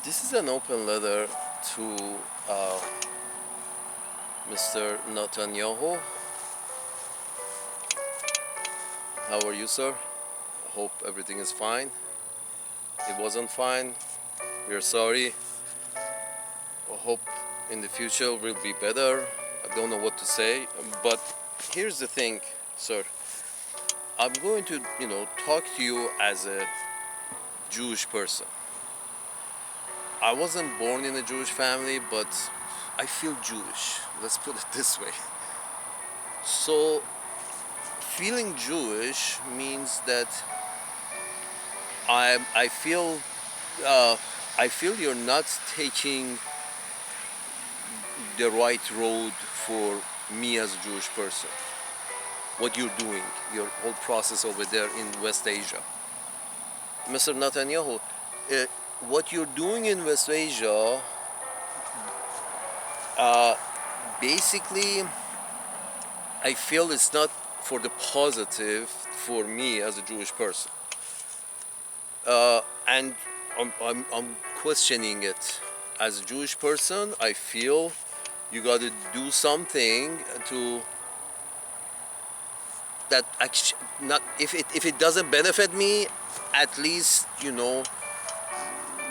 This is an open letter to Mr. Netanyahu. How are you, sir? Hope everything is fine. It wasn't fine. We're sorry. I hope in the future will be better. I don't know what to say, but here's the thing, sir. I'm going to, talk to you as a Jewish person. I wasn't born in a Jewish family, but I feel Jewish. Let's put it this way. So, feeling Jewish means that I feel you're not taking the right road for me as a Jewish person. What you're doing, your whole process over there in West Asia, Mr. Netanyahu. What you're doing in West Asia, uh, basically, I feel it's not for the positive for me as a Jewish person. And I'm questioning it. As a Jewish person, I feel you got to do something to that actually not if it doesn't benefit me, at least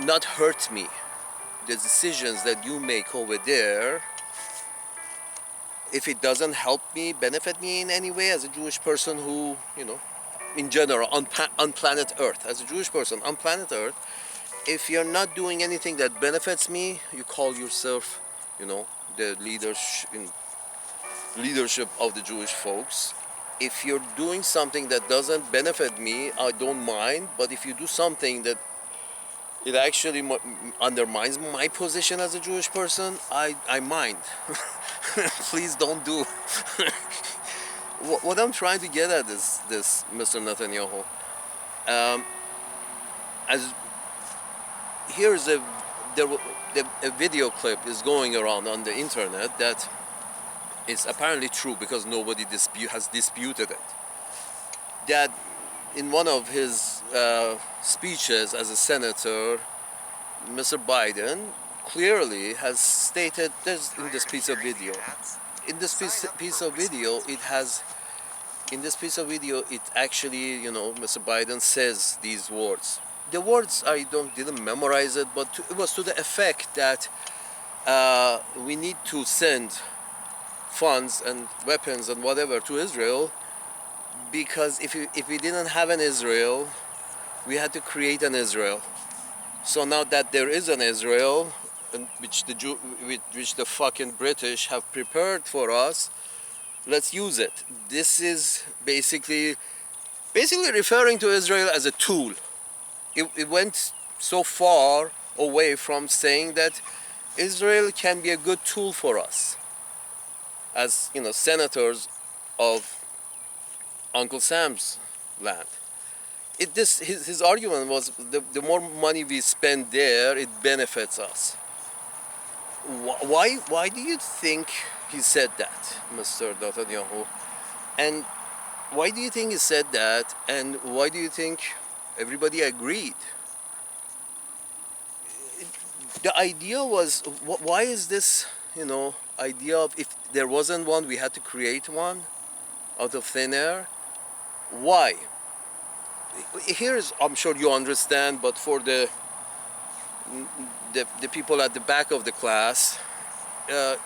not hurt me. The decisions that you make over there, if it doesn't help me, benefit me in any way as a Jewish person who, in general, on planet Earth, as a Jewish person on planet Earth, if you're not doing anything that benefits me, you call yourself, the leadership of the Jewish folks. If you're doing something that doesn't benefit me, I don't mind. But if you do something that it actually undermines my position as a Jewish person, I mind. Please don't do. What I'm trying to get at is this, Mr. Netanyahu. As here's a video clip is going around on the internet that is apparently true because nobody has disputed it. That in one of his speeches as a senator, Mr. Biden clearly has stated this in this piece of video. In this piece of video, it actually, Mr. Biden says these words. The words I didn't memorize it, but it was to the effect that we need to send funds and weapons and whatever to Israel because if we didn't have an Israel, we had to create an Israel. So now that there is an Israel, which the fucking British have prepared for us, let's use it. This is basically referring to Israel as a tool. It went so far away from saying that Israel can be a good tool for us as senators of Uncle Sam's land. His argument was the more money we spend there, it benefits us. Why do you think he said that, Mr. Netanyahu? And why do you think he said that? And why do you think everybody agreed? The idea was, why is this, idea of if there wasn't one, we had to create one out of thin air? Why? Here's, I'm sure you understand, but for the people at the back of the class, I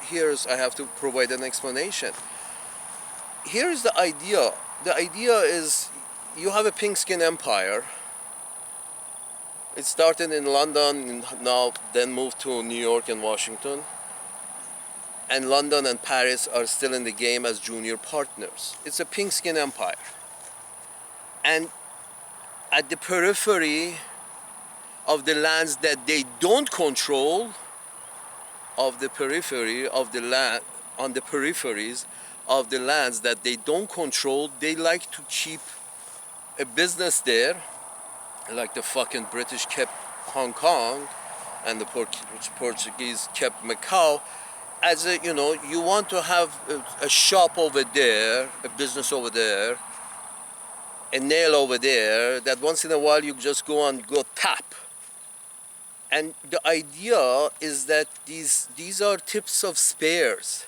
have to provide an explanation. Here's the idea. The idea is you have a pink skin empire. It started in London, now then moved to New York and Washington. And London and Paris are still in the game as junior partners. It's a pink skin empire. And at the periphery of the lands that they don't control, on the peripheries of the lands that they don't control, they like to keep a business there, like the fucking British kept Hong Kong and the Portuguese kept Macau. As you want to have a shop over there, a business over there, a nail over there, that once in a while you just go tap. And the idea is that these are tips of spears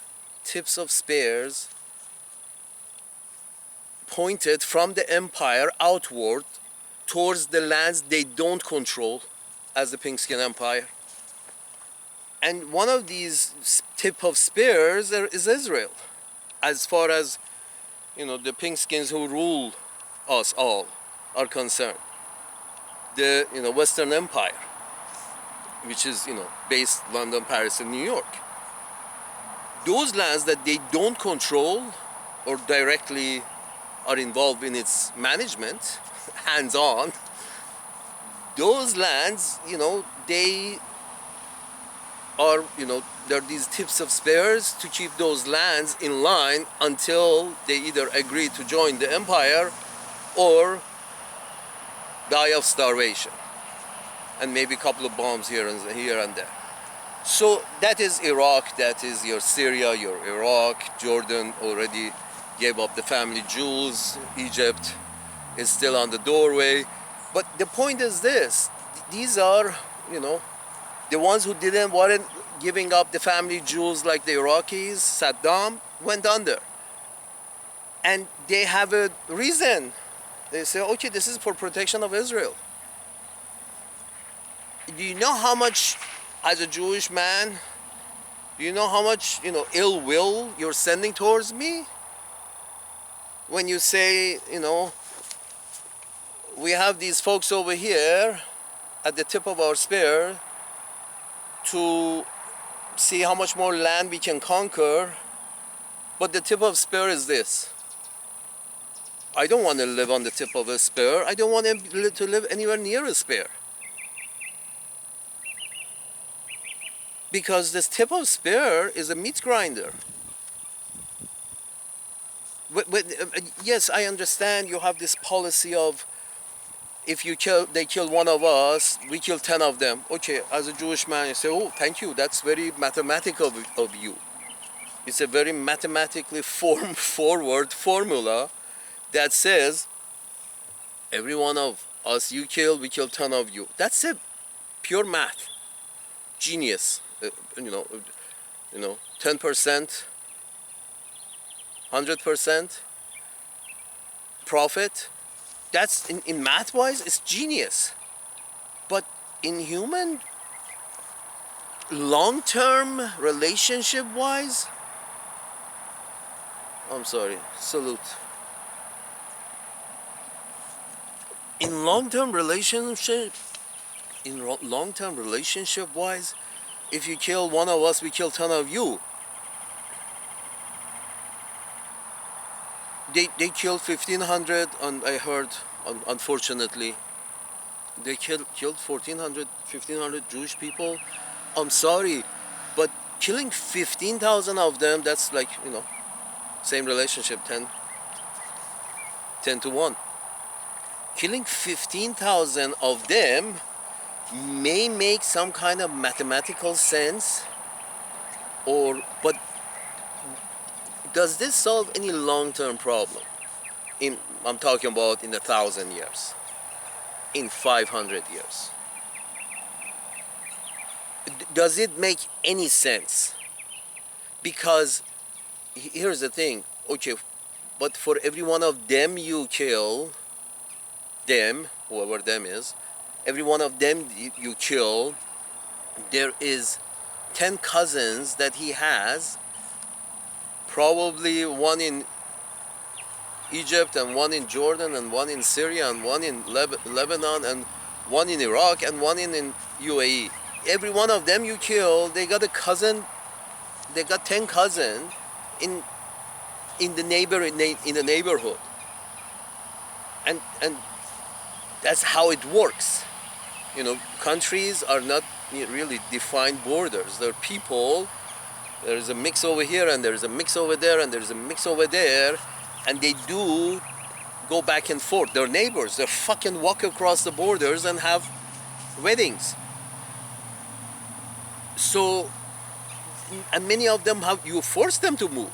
pointed from the empire outward towards the lands they don't control as the Pink-Skin Empire. And one of these tip of spears is Israel. As far as, the Pink-Skins who rule us all are concerned. The, Western Empire, which is, based London, Paris, and New York. Those lands that they don't control or directly are involved in its management, hands-on, those lands, they are, there are these tips of spears to keep those lands in line until they either agree to join the empire or die of starvation. And maybe a couple of bombs here and there. So that is Iraq, that is your Syria, your Iraq. Jordan already gave up the family jewels. Egypt is still on the doorway. But the point is this, these are, the ones who weren't giving up the family jewels like the Iraqis, Saddam, went under. And they have a reason. They say, okay, this is for protection of Israel. Do you know how much, as a Jewish man, do you know how much, ill will you're sending towards me? When you say, we have these folks over here at the tip of our spear to see how much more land we can conquer, but the tip of spear is this. I don't want to live on the tip of a spear. I don't want to live anywhere near a spear. Because this tip of spear is a meat grinder. Yes, I understand you have this policy of if they kill one of us, we kill 10 of them. Okay, as a Jewish man, you say, oh, thank you, that's very mathematical of you. It's a very mathematically forward formula that says every one of us you kill, we kill 10 of you. That's a pure math. Genius. 10%, 100% profit. That's in math wise, it's genius. But in human long-term relationship wise, I'm sorry, salute. In long-term relationship wise, if you kill one of us, we kill 10 of you. They killed 1,500, and I heard, unfortunately, they killed 1,500 Jewish people. I'm sorry, but killing 15,000 of them, that's like, same relationship, 10 to 1. Killing 15,000 of them may make some kind of mathematical sense, but does this solve any long-term problem? I'm talking about in 1,000 years, in 500 years. Does it make any sense? Because here's the thing, okay, but for every one of them you kill, them, whoever them is, every one of them you kill, there is 10 cousins that he has, probably one in Egypt and one in Jordan and one in Syria and one in Lebanon and one in Iraq and one in UAE. Every one of them you kill, they got a cousin, they got 10 cousins in the neighborhood. And that's how it works. Countries are not really defined borders. They're people. There's a mix over here and there's a mix over there and there's a mix over there, and they do go back and forth. They're neighbors. They fucking walk across the borders and have weddings. So, and many of them you force them to move.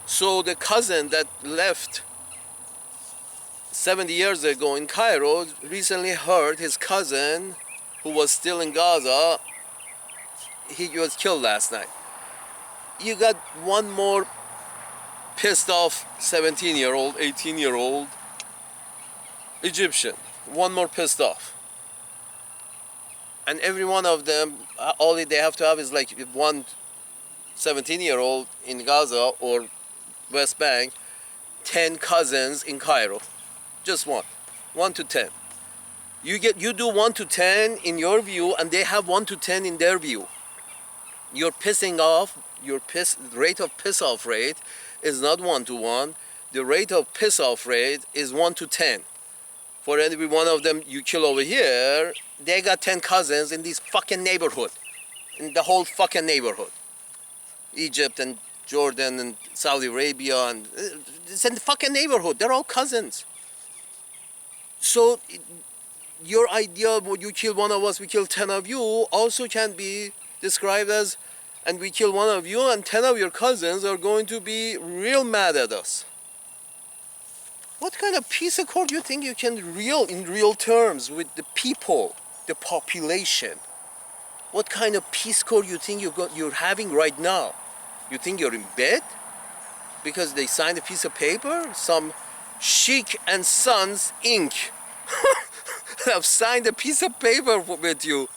So the cousin that left 70 years ago in Cairo recently heard his cousin who was still in Gaza, he was killed last night. You got one more pissed off 17-year-old, 18-year-old Egyptian. One more pissed off. And every one of them, all they have to have is like one 17-year-old in Gaza or West Bank, 10 cousins in Cairo. Just one. 1 to 10. You do 1 to 10 in your view, and they have 1 to 10 in their view. You're pissing off, rate of piss off rate is not 1 to 1. The rate of piss off rate is 1 to 10. For every one of them you kill over here, they got 10 cousins in this fucking neighborhood. In the whole fucking neighborhood. Egypt and Jordan and Saudi Arabia, and it's in the fucking neighborhood. They're all cousins. So your idea, when you kill one of us, we kill 10 of you, also can be described as, and we kill one of you and 10 of your cousins are going to be real mad at us. What kind of peace accord do you think you can in real terms with the people, the population? What kind of peace accord you think you're having right now? You think you're in bed because they signed a piece of paper? Some Sheikh and Sons Inc. have signed a piece of paper with you.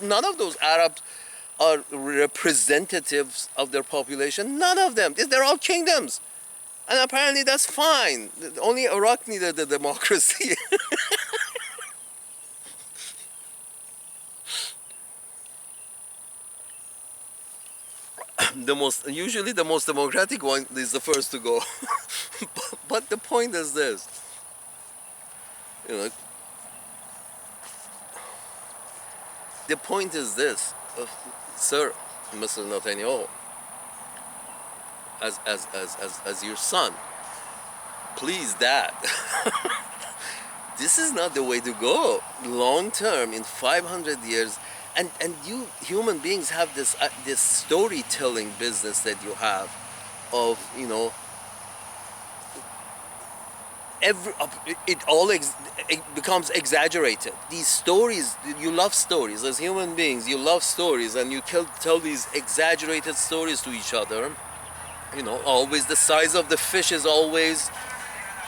None of those Arabs are representatives of their population. None of them. They're all kingdoms. And apparently that's fine. Only Iraq needed the democracy. Usually the most democratic one is the first to go. but the point is this. The point is this, Sir, Mr. Netanyahu, as your son, please, Dad. This is not the way to go. Long term, in 500 years, and you human beings have this storytelling business that you have, of it becomes exaggerated. These stories, you love stories as human beings. You love stories, and you tell these exaggerated stories to each other. Always the size of the fish is always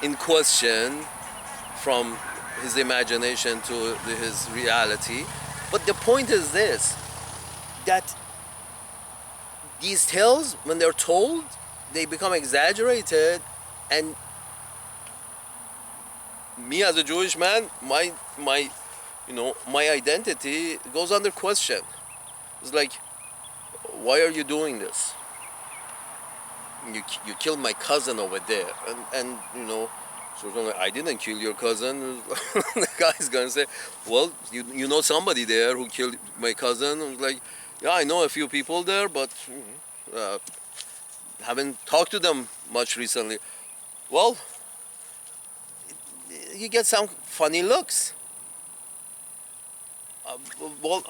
in question from his imagination to his reality. But the point is this, that these tales, when they're told, they become exaggerated, and me as a Jewish man, my identity goes under question. It's like, why are you doing this? You killed my cousin over there, and so I didn't kill your cousin. The guy's gonna say, well, you know somebody there who killed my cousin. I was like, yeah, I know a few people there, but haven't talked to them much recently. Well, you get some funny looks. Well,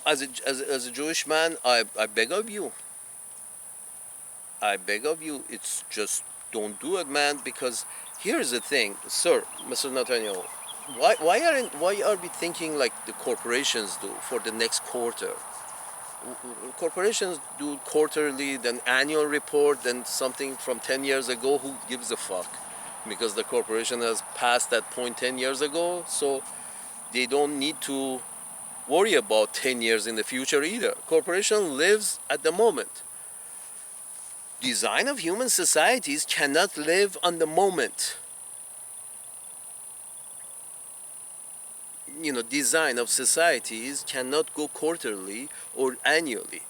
as a Jewish man, I beg of you. I beg of you, it's just don't do it, man, because here's the thing, sir, Mr. Netanyahu, why are we thinking like the corporations do for the next quarter? Corporations do quarterly, then annual report, then something from 10 years ago. Who gives a fuck? Because the corporation has passed that point 10 years ago, so they don't need to worry about 10 years in the future either. Corporation lives at the moment. Design of human societies cannot live on the moment. Design of societies cannot go quarterly or annually.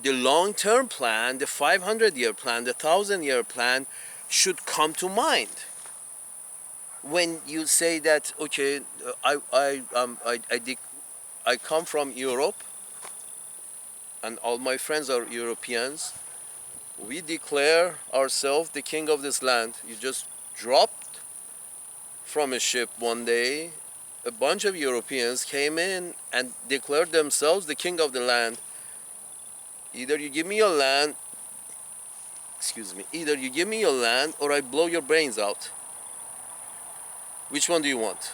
The long-term plan, the 500-year plan, the 1,000-year plan should come to mind. When you say that, okay, I come from Europe, and all my friends are Europeans. We declare ourselves the king of this land. You just dropped from a ship one day. A bunch of Europeans came in and declared themselves the king of the land. Either you give me your land, or I blow your brains out. Which one do you want?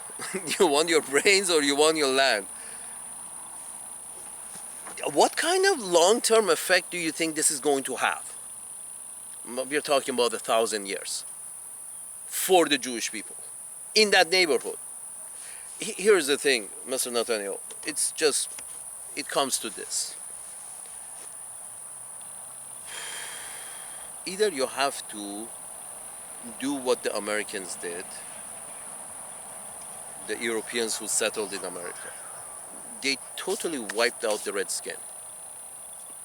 You want your brains or you want your land? What kind of long-term effect do you think this is going to have? We're talking about 1,000 years for the Jewish people in that neighborhood. Here's the thing, Mr. Netanyahu. It's just, it comes to this. Either you have to do what the Americans did, the Europeans who settled in America. They totally wiped out the red skin.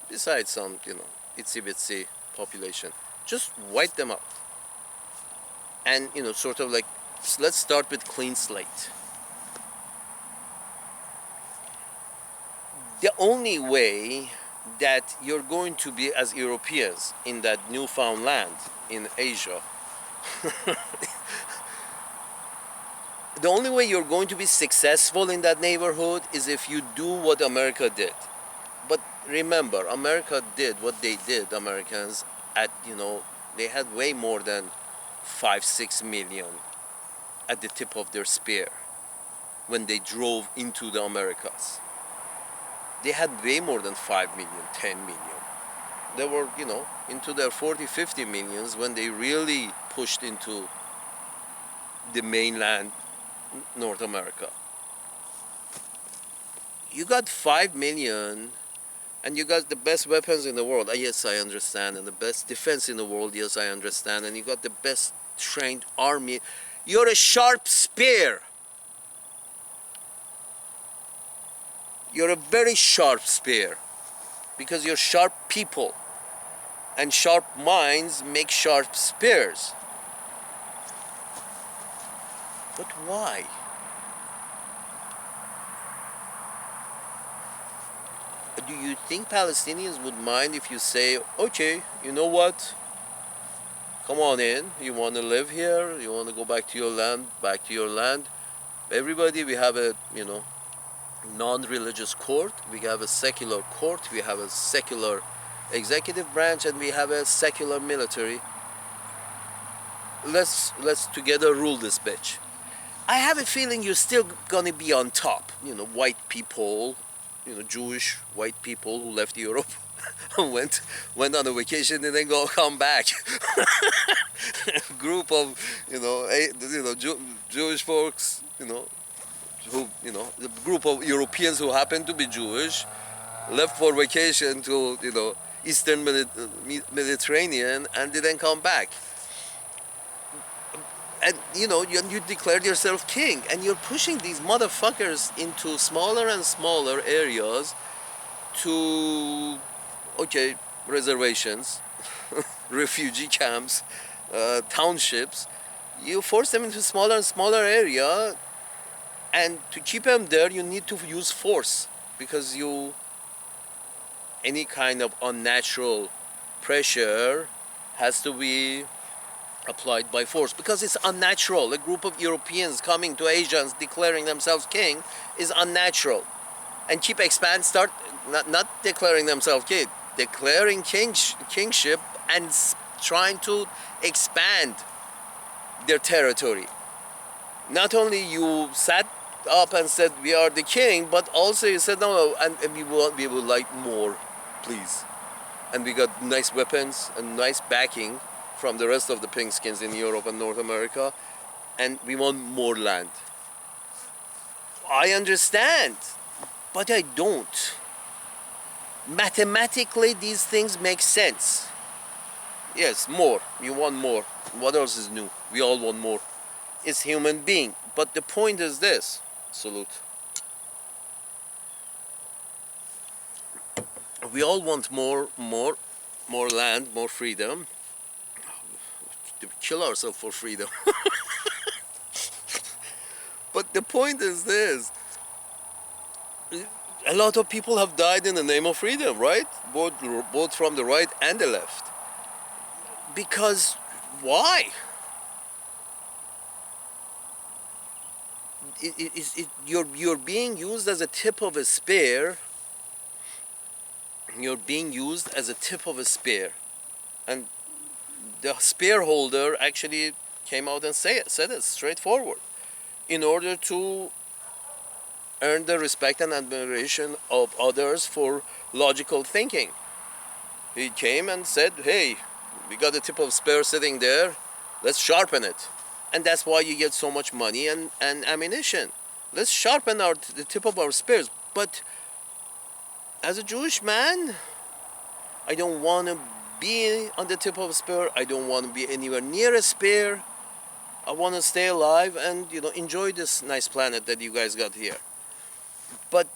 Besides some, itsy bitsy population. Just wipe them out. And, sort of like, let's start with clean slate. The only way that you're going to be as Europeans in that newfound land in Asia, the only way you're going to be successful in that neighborhood is if you do what America did. But remember, America did what they did, Americans, they had way more than 5-6 million at the tip of their spear when they drove into the Americas. They had way more than 5 million, 10 million. They were, into their 40-50 millions when they really pushed into the mainland North America. You got 5 million and you got the best weapons in the world. Yes, I understand. And the best defense in the world. Yes, I understand. And you got the best trained army. You're a sharp spear. You're a very sharp spear because you're sharp people, and sharp minds make sharp spears. But why? Do you think Palestinians would mind if you say, okay, you know what? Come on in. You want to live here? You want to go back to your land? Back to your land. Everybody, we have a, non-religious court, we have a secular court, we have a secular executive branch, and we have a secular military. Let's together rule this bitch. I have a feeling you're still gonna be on top. White people, Jewish white people who left Europe and went on a vacation and then come back. Group of Jewish folks, who, the group of Europeans who happen to be Jewish, left for vacation to, Eastern Mediterranean and didn't come back. And, you declared yourself king, and you're pushing these motherfuckers into smaller and smaller areas to, reservations, refugee camps, townships. You force them into smaller and smaller area. And to keep them there, you need to use force, because any kind of unnatural pressure has to be applied by force, because it's unnatural. A group of Europeans coming to Asia and declaring themselves king is unnatural. And not declaring themselves king, declaring kingship and trying to expand their territory. Not only you sat up and said we are the king, but also you said no, and we would like more, please. And we got nice weapons and nice backing from the rest of the pinkskins in Europe and North America, and we want more land. I understand, but I don't. Mathematically, these things make sense. Yes, more. You want more. What else is new? We all want more. It's human being. But the point is this. Salute. We all want more land, more freedom. To kill ourselves for freedom. But the point is this. A lot of people have died in the name of freedom, right? Both from the right and the left. Because why? You're being used as a tip of a spear. You're being used as a tip of a spear. And the spear holder actually came out and said it straightforward. in order to earn the respect and admiration of others for logical thinking. He came and said, hey, we got the tip of spear sitting there, let's sharpen it. And that's why you get so much money and ammunition. Let's sharpen the tip of our spears. But as a Jewish man, I don't want to be on the tip of a spear. I don't want to be anywhere near a spear. I want to stay alive and enjoy this nice planet that you guys got here. But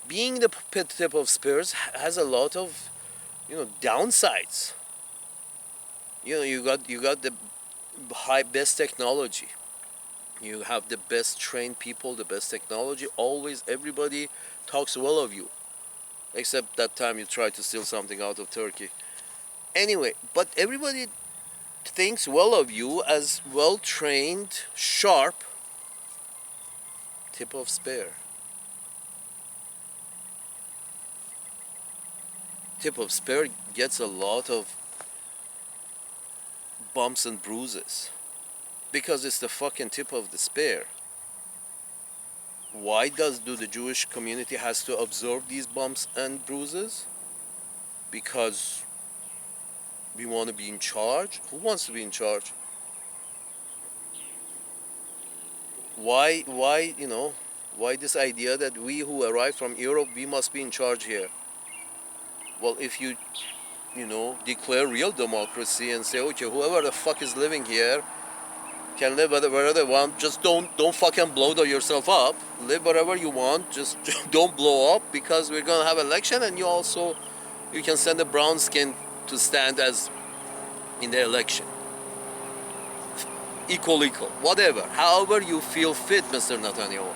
being the tip of spears has a lot of downsides. You got the best technology. You have the best trained people, the best technology. Always everybody talks well of you, except that time you tried to steal something out of Turkey. Anyway, but everybody thinks well of you as well trained, sharp tip of spear. Tip of spear gets a lot of bumps and bruises because it's the fucking tip of the spear. Why do the Jewish community has to absorb these bumps and bruises? Because we want to be in charge. Who wants to be in charge? Why this idea that we who arrived from Europe, we must be in charge here? Well, if you declare real democracy and say, okay, whoever the fuck is living here can live wherever they want. Just don't fucking blow yourself up. Live wherever you want. Just don't blow up, because we're gonna have election, and you can send a brown skin to stand as in the election. Equal, whatever. However you feel fit, Mr. Netanyahu.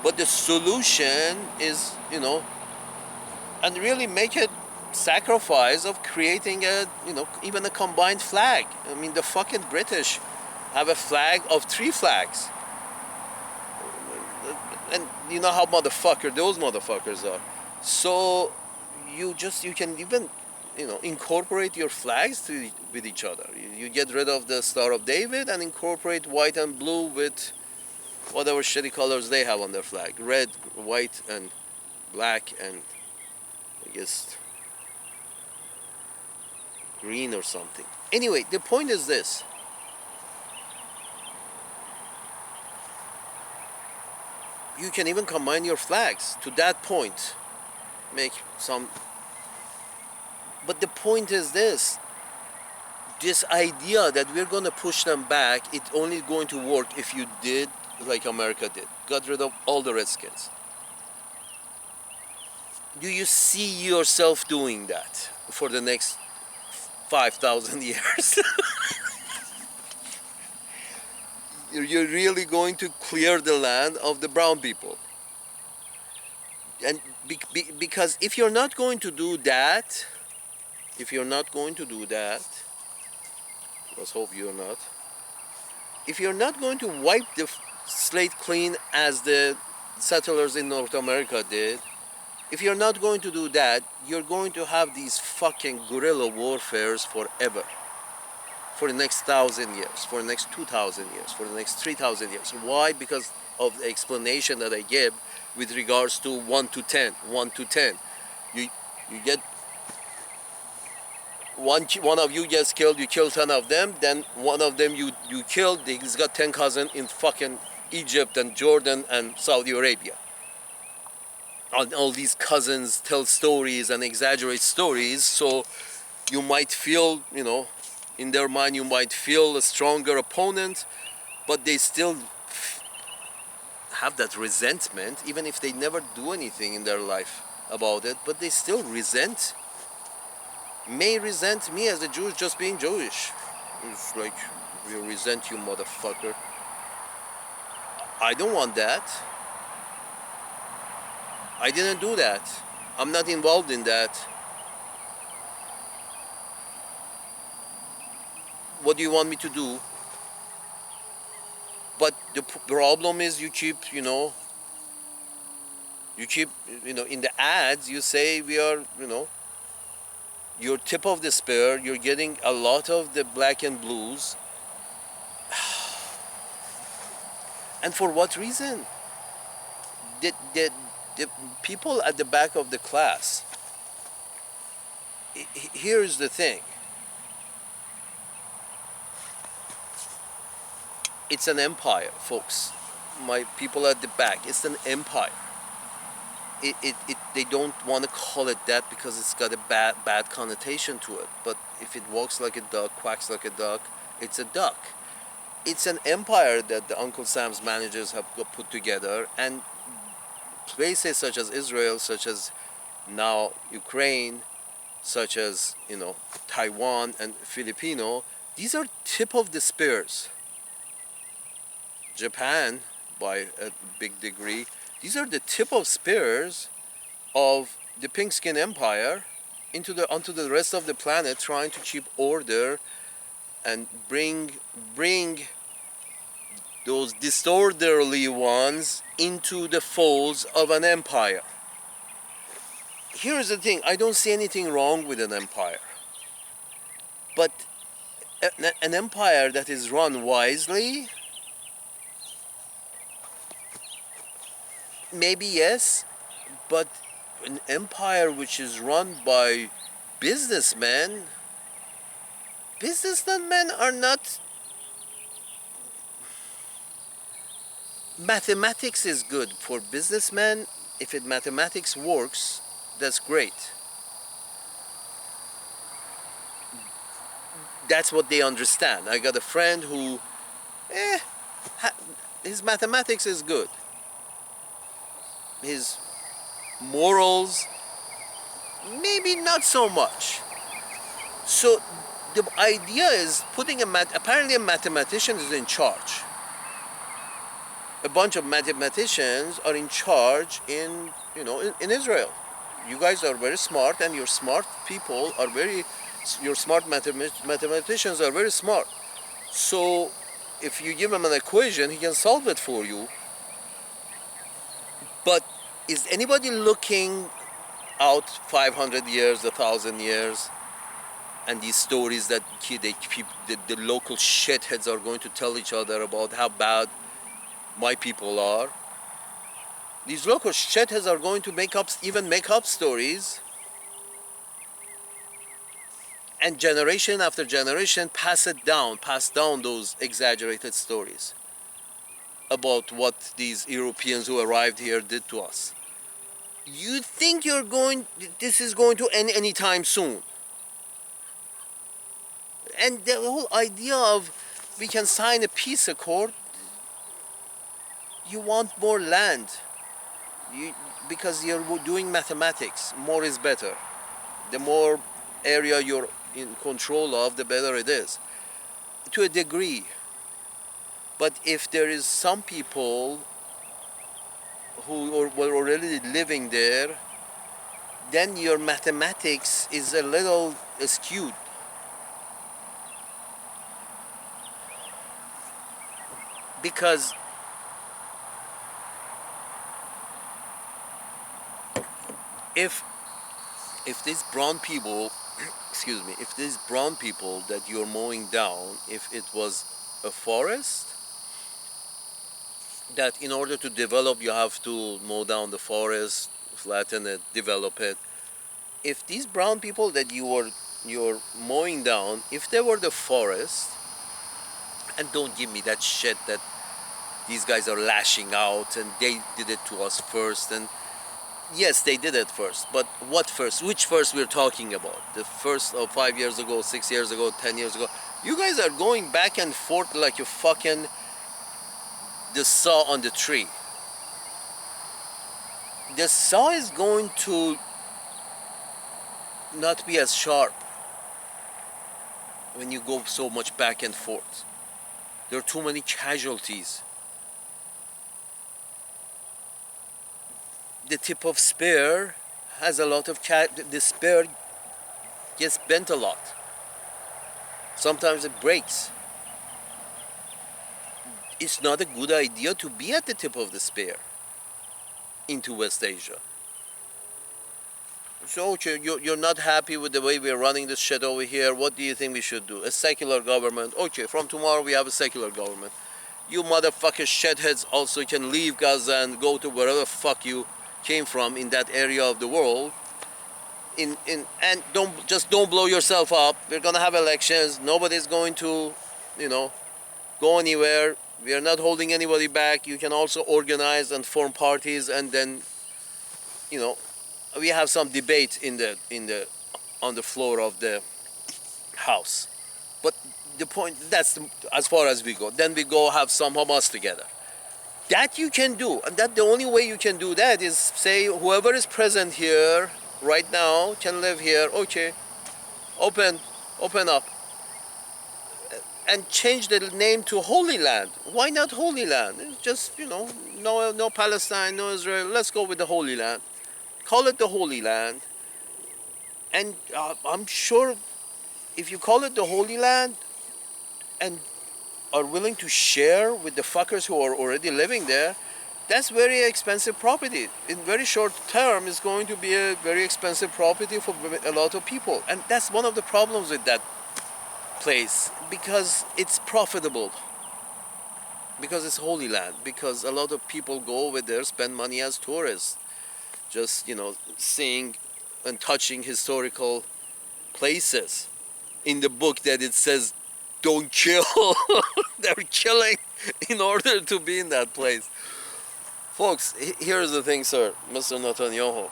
But the solution is, and really make a sacrifice of creating even a combined flag. I mean, the fucking British have a flag of 3 flags. And you know how those motherfuckers are. So you can even incorporate your flags with each other. You get rid of the Star of David and incorporate white and blue with whatever shitty colors they have on their flag. Red, white, and black, and I guess green or something. Anyway, the point is this. You can even combine your flags to that point. Make some. But the point is this. This idea that we're going to push them back, it's only going to work if you did like America did. Got rid of all the Redskins. Do you see yourself doing that for the next 5,000 years? You're really going to clear the land of the brown people. And because if you're not going to do that, let's hope you're not. If you're not going to wipe the slate clean as the settlers in North America did, if you're not going to do that, you're going to have these fucking guerrilla warfares forever. For the next 1,000 years, for the next 2,000 years, for the next 3,000 years. Why? Because of the explanation that I gave with regards to 1 to 10. 1 to 10. You get one of you gets killed, you kill 10 of them, then one of them you killed, he's got 10 cousins in fucking Egypt and Jordan and Saudi Arabia. And all these cousins tell stories and exaggerate stories, so you might feel, in their mind you might feel a stronger opponent, but they still have that resentment, even if they never do anything in their life about it, but they still may resent me as a Jew just being Jewish. It's like, we resent you, motherfucker. I don't want that. I didn't do that. I'm not involved in that. What do you want me to do? But the problem is you keep in the ads you say we are, your tip of the spear, you're getting a lot of the black and blues, And for what reason? The people at the back of the class, here's the thing. It's an empire, folks. My people at the back, it's an empire. They don't want to call it that because it's got a bad connotation to it. But if it walks like a duck, quacks like a duck, it's a duck. It's an empire that the Uncle Sam's managers have put together, and places such as Israel, such as now Ukraine, such as Taiwan and Filipino, these are tip of the spears. Japan, by a big degree, these are the tip of spears of the pink skin empire onto the rest of the planet, trying to keep order and bring those disorderly ones into the folds of an empire. Here's the thing, I don't see anything wrong with an empire. But an empire that is run wisely, maybe yes, but an empire which is run by businessmen are not. Mathematics is good for businessmen. If mathematics works, that's great. That's what they understand. I got a friend who, his mathematics is good. His morals, maybe not so much. So the idea is putting apparently a mathematician is in charge. A bunch of mathematicians are in charge in Israel. You guys are very smart, and your smart people are your smart mathematicians are very smart. So if you give him an equation, he can solve it for you. But is anybody looking out 500 years, 1,000 years, and these stories that the local shitheads are going to tell each other about how bad my people are? These local shitheads are going to make up stories, and generation after generation pass down those exaggerated stories about what these Europeans who arrived here did to us. You think this is going to end anytime soon? And the whole idea of we can sign a peace accord, you want more land. Because you're doing mathematics, more is better. The more area you're in control of, the better it is. To a degree. But if there is some people who were already living there, then your mathematics is a little skewed. Because if these brown people, if these brown people that you're mowing down, if it was a forest, that in order to develop you have to mow down the forest, flatten it, develop it. If these brown people that you're mowing down, if they were the forest, and don't give me that shit that these guys are lashing out and they did it to us first, and yes, they did it first, but what first? Which first we're talking about? The first of 5 years ago, 6 years ago, 10 years ago? You guys are going back and forth like you fucking the saw on the tree. The saw is going to not be as sharp when you go so much back and forth. There are too many casualties. The tip of spear has a lot of the spear gets bent a lot. Sometimes it breaks. It's not a good idea to be at the tip of the spear into West Asia. So you're not happy with the way we're running this shit over here. What do you think we should do? A secular government. Okay, from tomorrow we have a secular government. you motherfucker shitheads also can leave Gaza and go to wherever the fuck you came from in that area of the world. And don't blow yourself up. We're gonna have elections. Nobody's going to, you know, go anywhere. We are not holding anybody back. You can also organize and form parties, and then, you know, we have some debate on the floor of the house. But the point, as far as we go. Then we go have some Hamas together. That you can do, and that the only way you can do that is say whoever is present here right now can live here. Okay, open up, and change the name to Holy Land. Why not Holy Land? It's just, you know, no Palestine, no Israel. Let's go with the Holy Land. Call it the Holy Land, and I'm sure if you call it the Holy Land and are willing to share with the fuckers who are already living there, that's very expensive property. In very short term, it's going to be a very expensive property for a lot of people. And that's one of the problems with that place, because it's profitable. Because it's Holy Land. Because a lot of people go over there, spend money as tourists. Just, you know, seeing and touching historical places. In the book that it says, don't kill. They're killing in order to be in that place. Folks, here's the thing, sir, Mr. Netanyahu.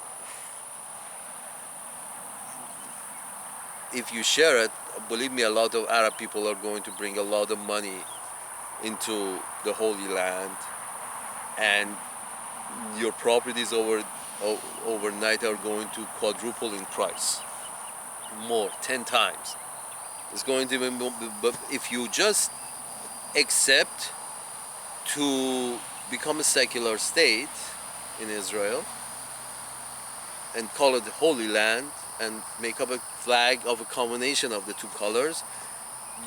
If you share it, believe me, a lot of Arab people are going to bring a lot of money into the Holy Land, and your properties overnight are going to quadruple in price. More, 10 times. It's going to be, but if you just accept to become a secular state in Israel and call it the Holy Land and make up a flag of a combination of the two colors,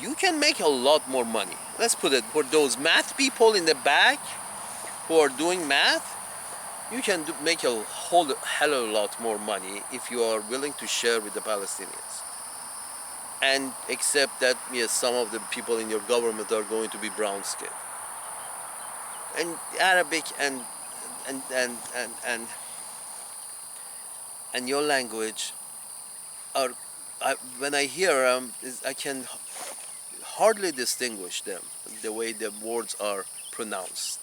you can make a lot more money. Let's put it, for those math people in the back who are doing math, you can make a whole hell of a lot more money if you are willing to share with the Palestinians. And accept that, yes, some of the people in your government are going to be brown skinned. And Arabic and your language are, when I hear them, I can hardly distinguish them, the way the words are pronounced.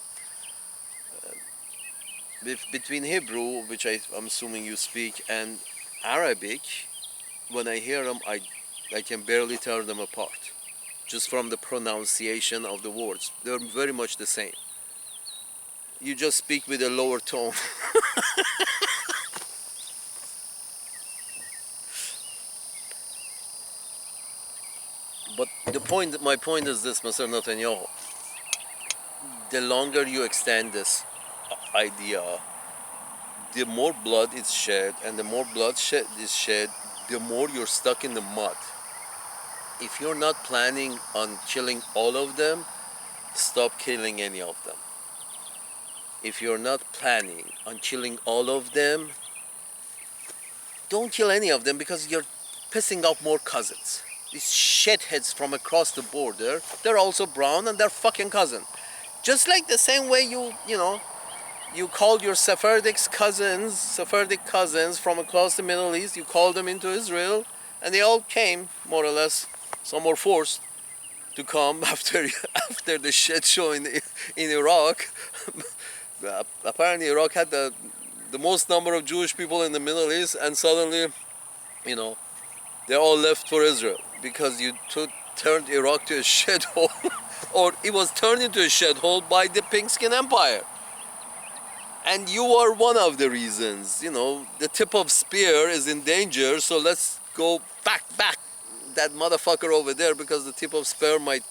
Between Hebrew, which I'm assuming you speak, and Arabic, when I hear them, I can barely tell them apart, just from the pronunciation of the words. They're very much the same. You just speak with a lower tone. But my point is this, Mr. Netanyahu. The longer you extend this idea, the more blood is shed, and the more blood is shed, the more you're stuck in the mud. If you're not planning on killing all of them, stop killing any of them. If you're not planning on killing all of them, don't kill any of them, because you're pissing off more cousins. These shitheads from across the border, they're also brown and they're fucking cousin. Just like the same way you called your Sephardic cousins from across the Middle East, you called them into Israel, and they all came, more or less. Some were forced to come after the shit show in Iraq. Apparently Iraq had the most number of Jewish people in the Middle East, and suddenly, you know, they all left for Israel because you turned Iraq to a shithole, or it was turned into a shithole by the Pink Skin Empire. And you are one of the reasons. You know, the tip of spear is in danger, so let's go back that motherfucker over there, because the tip of spear might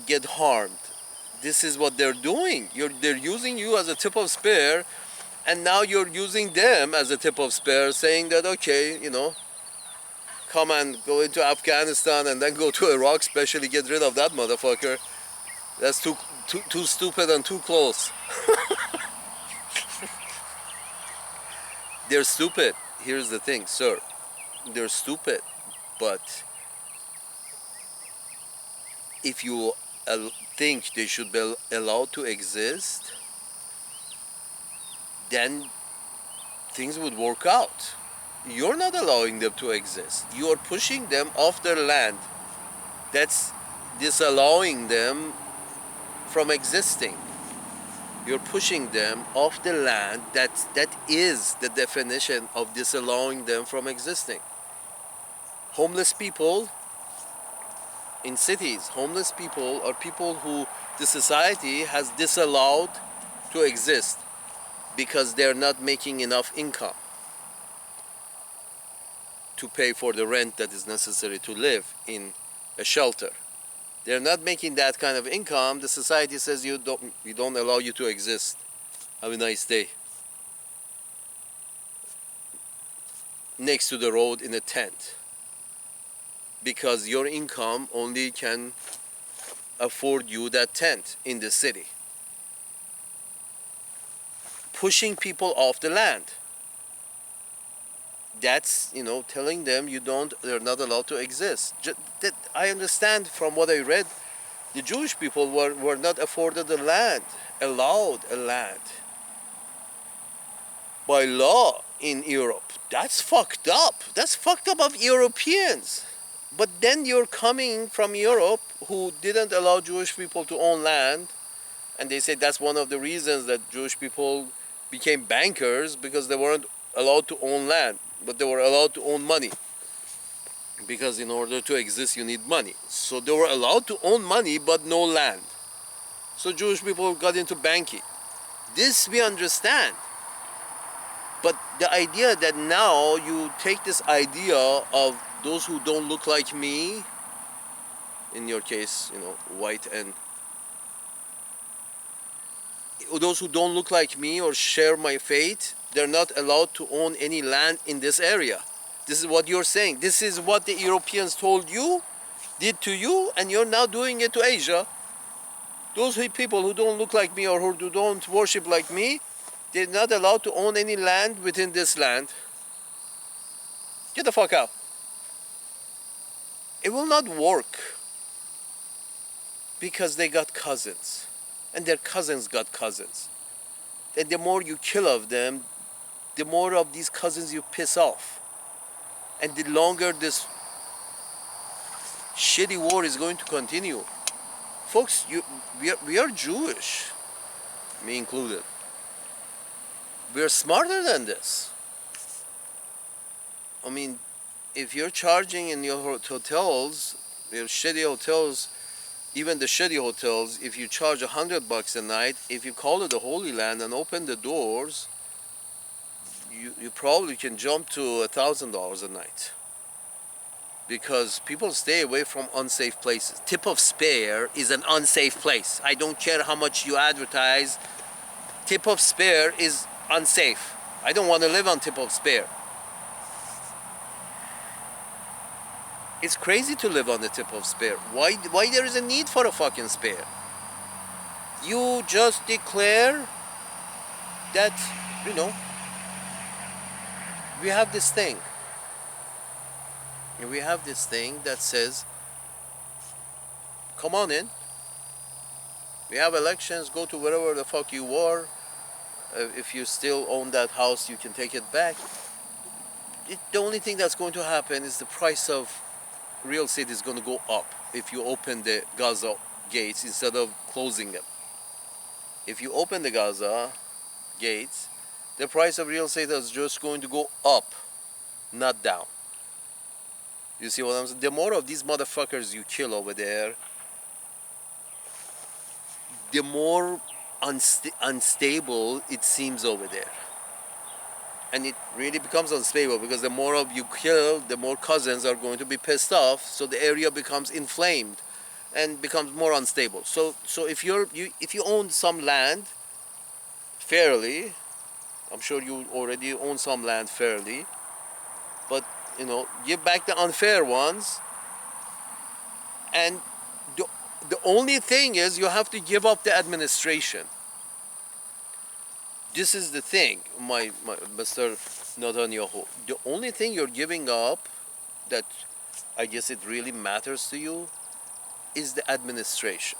get harmed. This is what they're doing. They're using you as a tip of spear, and now you're using them as a tip of spear, saying that, okay, you know, come and go into Afghanistan and then go to Iraq, especially get rid of that motherfucker. That's too stupid and too close. They're stupid. Here's the thing, sir. They're stupid. But if you think they should be allowed to exist, then things would work out. You're not allowing them to exist. You are pushing them off their land. That's disallowing them from existing. You're pushing them off the land. That is the definition of disallowing them from existing. Homeless people in cities, homeless people are people who the society has disallowed to exist because they're not making enough income to pay for the rent that is necessary to live in a shelter. They're not making that kind of income. The society says we don't allow you to exist. Have a nice day. Next to the road in a tent. Because your income only can afford you that tent in the city. Pushing people off the land. That's, telling them they're not allowed to exist. That I understand from what I read, the Jewish people were not afforded a land, allowed a land by law in Europe. That's fucked up. That's fucked up of Europeans. But then you're coming from Europe who didn't allow Jewish people to own land, and they say that's one of the reasons that Jewish people became bankers, because they weren't allowed to own land, but they were allowed to own money. Because in order to exist, you need money. So they were allowed to own money, but no land. So Jewish people got into banking. This we understand. But the idea that now you take this idea of those who don't look like me, in your case, white, and those who don't look like me or share my faith, they're not allowed to own any land in this area. This is what you're saying. This is what the Europeans told you, did to you, and you're now doing it to Asia. Those people who don't look like me or who don't worship like me, they're not allowed to own any land within this land. Get the fuck out. It will not work because they got cousins, and their cousins got cousins. And the more you kill of them, the more of these cousins you piss off. And the longer this shitty war is going to continue. Folks, we are Jewish, me included. We are smarter than this. I mean, if you're charging in your hotels, your shitty hotels, even the shitty hotels, if you charge $100 a night, if you call it the Holy Land and open the doors, you probably can jump to $1,000 a night. Because people stay away from unsafe places. Tip of Spear is an unsafe place. I don't care how much you advertise. Tip of Spear is unsafe. I don't want to live on Tip of Spear. It's crazy to live on the Tip of Spear. Why there is a need for a fucking spear? You just declare that, we have this thing. We have this thing that says, come on in. We have elections, go to wherever the fuck you were. If you still own that house, you can take it back. The only thing that's going to happen is the price of real estate is going to go up if you open the Gaza gates instead of closing them. If you open the Gaza gates, the price of real estate is just going to go up, not down. You see what I'm saying? The more of these motherfuckers you kill over there, the more unstable it seems over there. And it really becomes unstable because the more of you kill, the more cousins are going to be pissed off, so the area becomes inflamed and becomes more unstable. So if you own some land fairly, I'm sure you already own some land fairly, but give back the unfair ones. And the only thing is you have to give up the administration. This is the thing, my Mr. Netanyahu. The only thing you're giving up that I guess it really matters to you is the administration.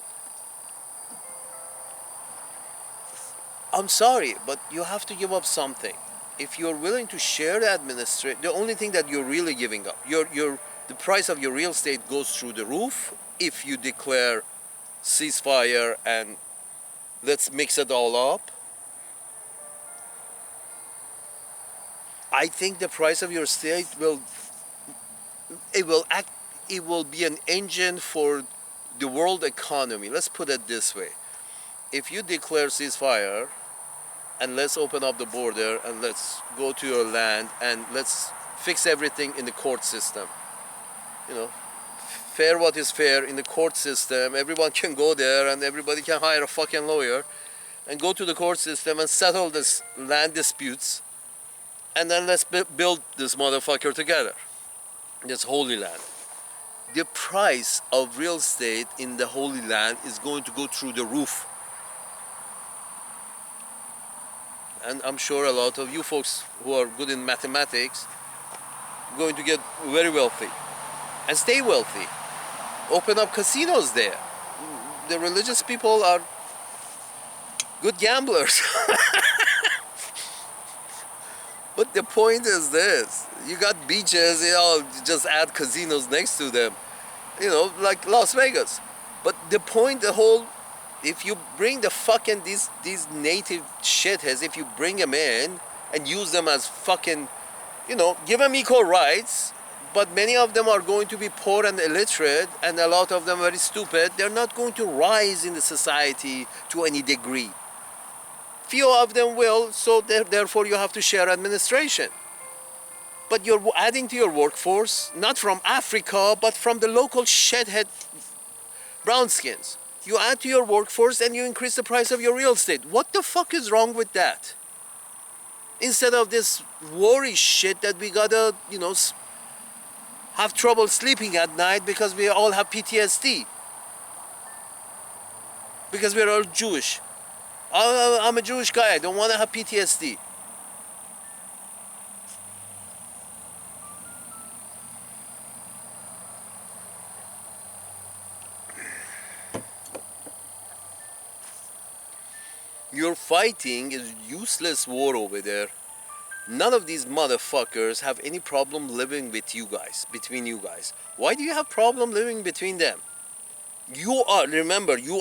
I'm sorry, but you have to give up something. If you're willing to share the the only thing that you're really giving up, the price of your real estate goes through the roof if you declare ceasefire and let's mix it all up. I think the price of your estate it will act it will be an engine for the world economy. Let's put it this way. If you declare ceasefire and let's open up the border and let's go to your land and let's fix everything in the court system. You know, fair what is fair in the court system. Everyone can go there and everybody can hire a fucking lawyer and go to the court system and settle this land disputes. And then let's build this motherfucker together. This holy land. The price of real estate in the holy land is going to go through the roof. And I'm sure a lot of you folks who are good in mathematics are going to get very wealthy and stay wealthy. Open up casinos there. The religious people are good gamblers. But the point is this, you got beaches, just add casinos next to them, like Las Vegas. But the point, if you bring the fucking, these native shitheads, if you bring them in and use them as fucking, give them equal rights, but many of them are going to be poor and illiterate, and a lot of them very stupid, they're not going to rise in the society to any degree. Few of them will, so therefore you have to share administration. But you're adding to your workforce, not from Africa, but from the local shithead brownskins. You add to your workforce and you increase the price of your real estate. What the fuck is wrong with that? Instead of this worry shit that we gotta, have trouble sleeping at night because we all have PTSD. Because we're all Jewish. I'm a Jewish guy, I don't want to have PTSD. You're fighting a useless war over there. None of these motherfuckers have any problem living with you guys, between you guys. Why do you have problem living between them? Remember, you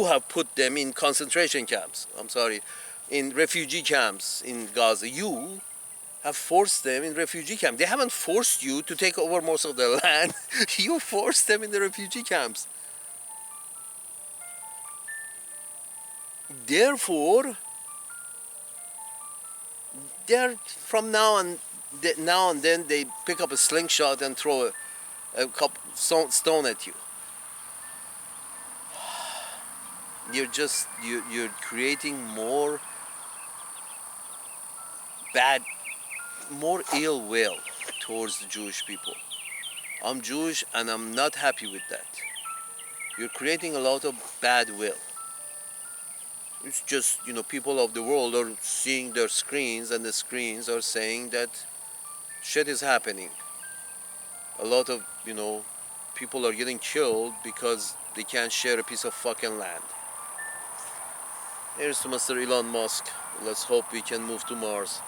have put them in concentration camps. In refugee camps in Gaza. You have forced them in refugee camps. They haven't forced you to take over most of the land. You forced them in the refugee camps. Therefore, from now and then they pick up a slingshot and throw a couple stone at you. You're creating more ill will towards the Jewish people. I'm Jewish and I'm not happy with that. You're creating a lot of bad will. It's just, people of the world are seeing their screens and the screens are saying that shit is happening. A lot of, people are getting killed because they can't share a piece of fucking land. Here's to Mr. Elon Musk. Let's hope we can move to Mars.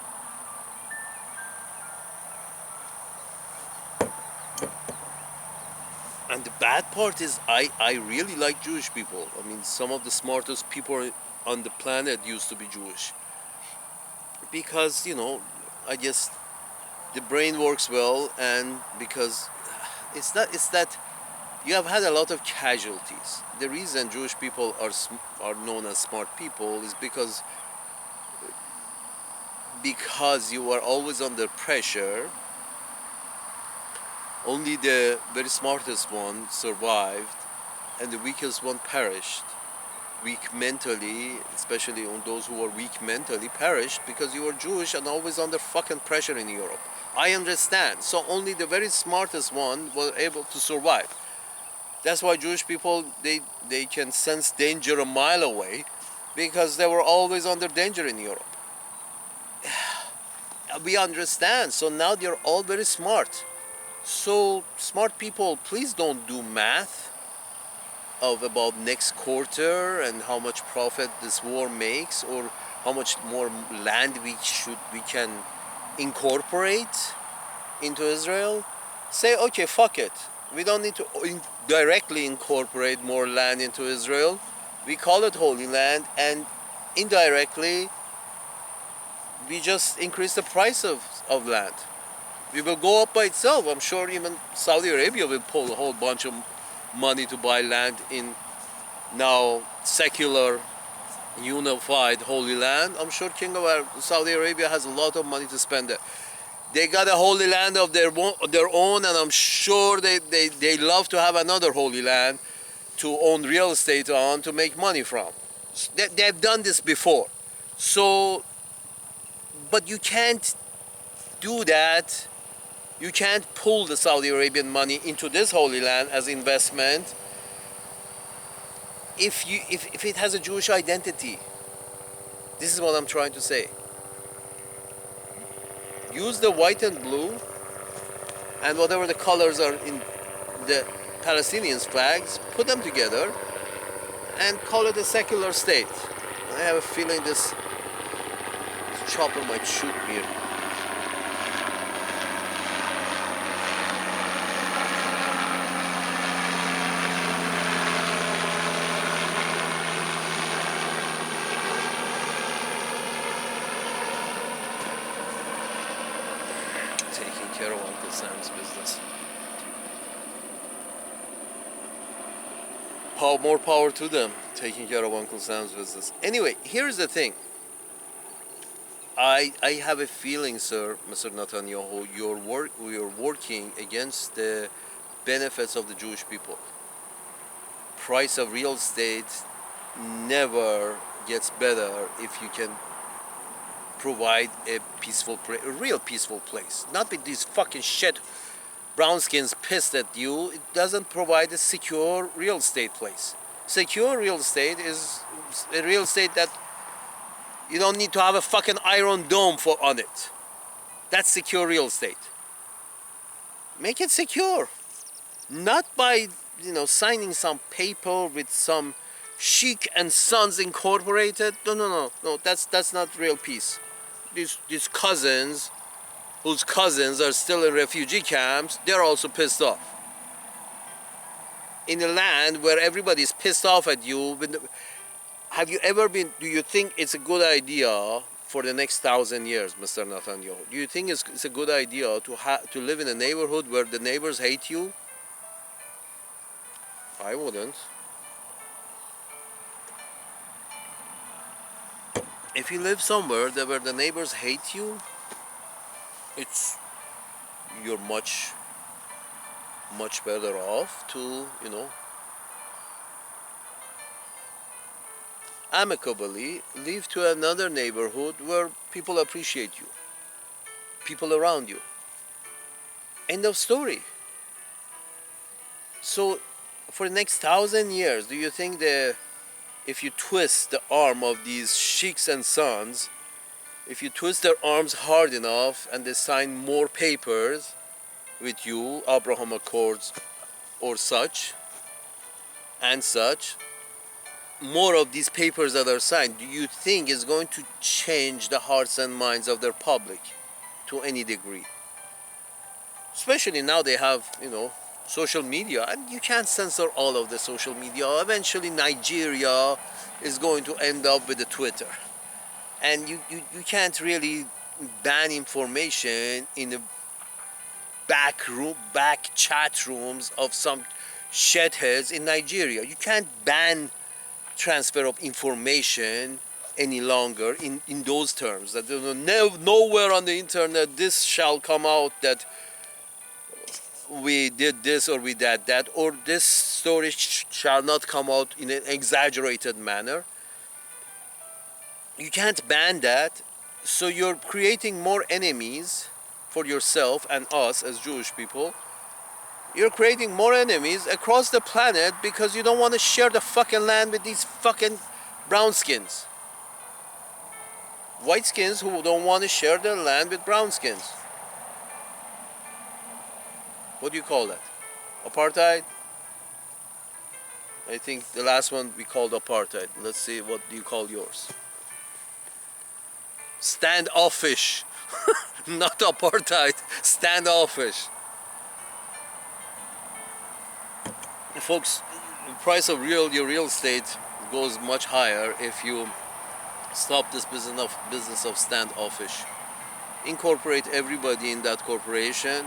And the bad part is I really like Jewish people. I mean, some of the smartest people on the planet used to be Jewish. Because, I guess the brain works well, and because it's that you have had a lot of casualties. The reason Jewish people are known as smart people is because you are always under pressure. Only the very smartest one survived and the weakest one perished. Weak mentally, especially on those who are weak mentally, perished because you were Jewish and always under fucking pressure in Europe. I understand. So only the very smartest one were able to survive. That's why Jewish people, they can sense danger a mile away because they were always under danger in Europe. We understand. So now they're all very smart. So smart people, please don't do math of about next quarter and how much profit this war makes, or how much more land we can incorporate into Israel. Say, okay, fuck it. We don't need to directly incorporate more land into Israel. We call it Holy Land, and indirectly, we just increase the price of land. We will go up by itself. I'm sure even Saudi Arabia will pull a whole bunch of money to buy land in now secular, unified Holy Land. I'm sure King of Saudi Arabia has a lot of money to spend there. They got a Holy Land of their own, and I'm sure they love to have another Holy Land to own real estate on to make money from. They've done this before. So, but you can't do that. You can't pull the Saudi Arabian money into this Holy Land as investment if it has a Jewish identity. This is what I'm trying to say. Use the white and blue and whatever the colors are in the Palestinians' flags, put them together and call it a secular state. I have a feeling this chopper might shoot me. Taking care of Uncle Sam's business. More power to them, taking care of Uncle Sam's business. Anyway, here's the thing. I have a feeling, sir, Mr. Netanyahu, you're working against the benefits of the Jewish people. Price of real estate never gets better if you can provide a peaceful place, a real peaceful place. Not with these fucking shit brownskins pissed at you. It doesn't provide a secure real estate place. Secure real estate is a real estate that you don't need to have a fucking iron dome on it. That's secure real estate. Make it secure. Not by, signing some paper with some Sheikh and Sons Incorporated. No. That's not real peace. These cousins, whose cousins are still in refugee camps, they're also pissed off. In a land where everybody's pissed off at you, do you think it's a good idea for the next 1,000 years, Mr. Netanyahu? Do you think it's a good idea to live in a neighborhood where the neighbors hate you? I wouldn't. If you live somewhere where the neighbors hate you, you're much better off to, amicably leave to another neighborhood where people appreciate you, people around you. End of story. So for the next 1,000 years, do you think if you twist the arm of these sheiks and sons, if you twist their arms hard enough and they sign more papers with you, Abraham Accords or such, more of these papers that are signed, do you think is going to change the hearts and minds of their public to any degree? Especially now they have, social media, and you can't censor all of the social media. Eventually Nigeria is going to end up with a Twitter. And you can't really ban information in the back chat rooms of some shitheads in Nigeria. You can't ban transfer of information any longer in those terms. That nowhere on the internet this shall come out that we did this or we did that, or this story shall not come out in an exaggerated manner. You can't ban that, so you're creating more enemies for yourself and us as Jewish people. You're creating more enemies across the planet because you don't want to share the fucking land with these fucking brown skins. White skins who don't want to share their land with brown skins. What do you call that? Apartheid? I think the last one we called apartheid. Let's see, what do you call yours? Standoffish. Not apartheid, standoffish. Folks, the price of your real estate goes much higher if you stop this business of standoffish. Incorporate everybody in that corporation,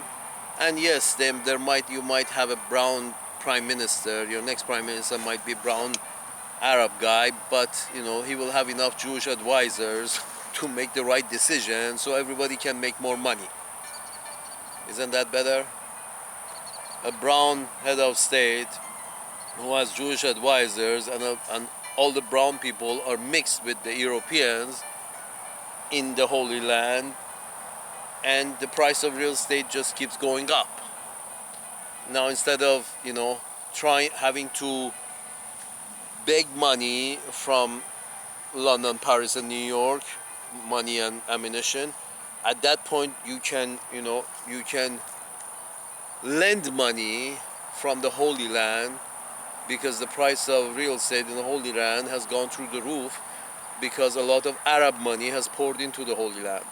and yes, you might have a brown prime minister. Your next prime minister might be brown Arab guy, but he will have enough Jewish advisors to make the right decision, so everybody can make more money. Isn't that better? A brown head of state who has Jewish advisors, and all the brown people are mixed with the Europeans in the Holy Land, and the price of real estate just keeps going up. Now, instead of having to beg money from London, Paris, and New York, money and ammunition, at that point you can lend money from the Holy Land, because the price of real estate in the Holy Land has gone through the roof, because a lot of Arab money has poured into the Holy Land.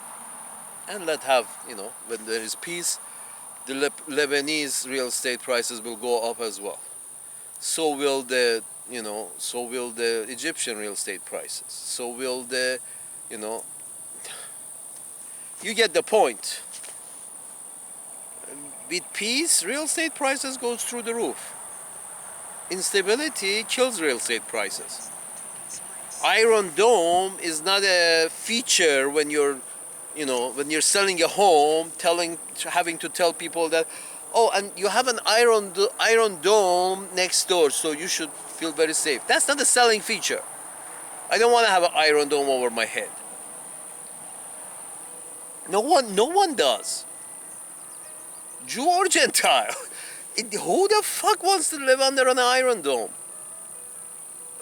And when there is peace, the Lebanese real estate prices will go up as well. So will the Egyptian real estate prices. So will you get the point. With peace, real estate prices goes through the roof. Instability kills real estate prices. Iron Dome is not a feature when you're selling a home, having to tell people that, oh, and you have an iron dome next door, so you should feel very safe. That's not a selling feature. I don't want to have an iron dome over my head. No one does. Jew or Gentile. Who the fuck wants to live under an iron dome?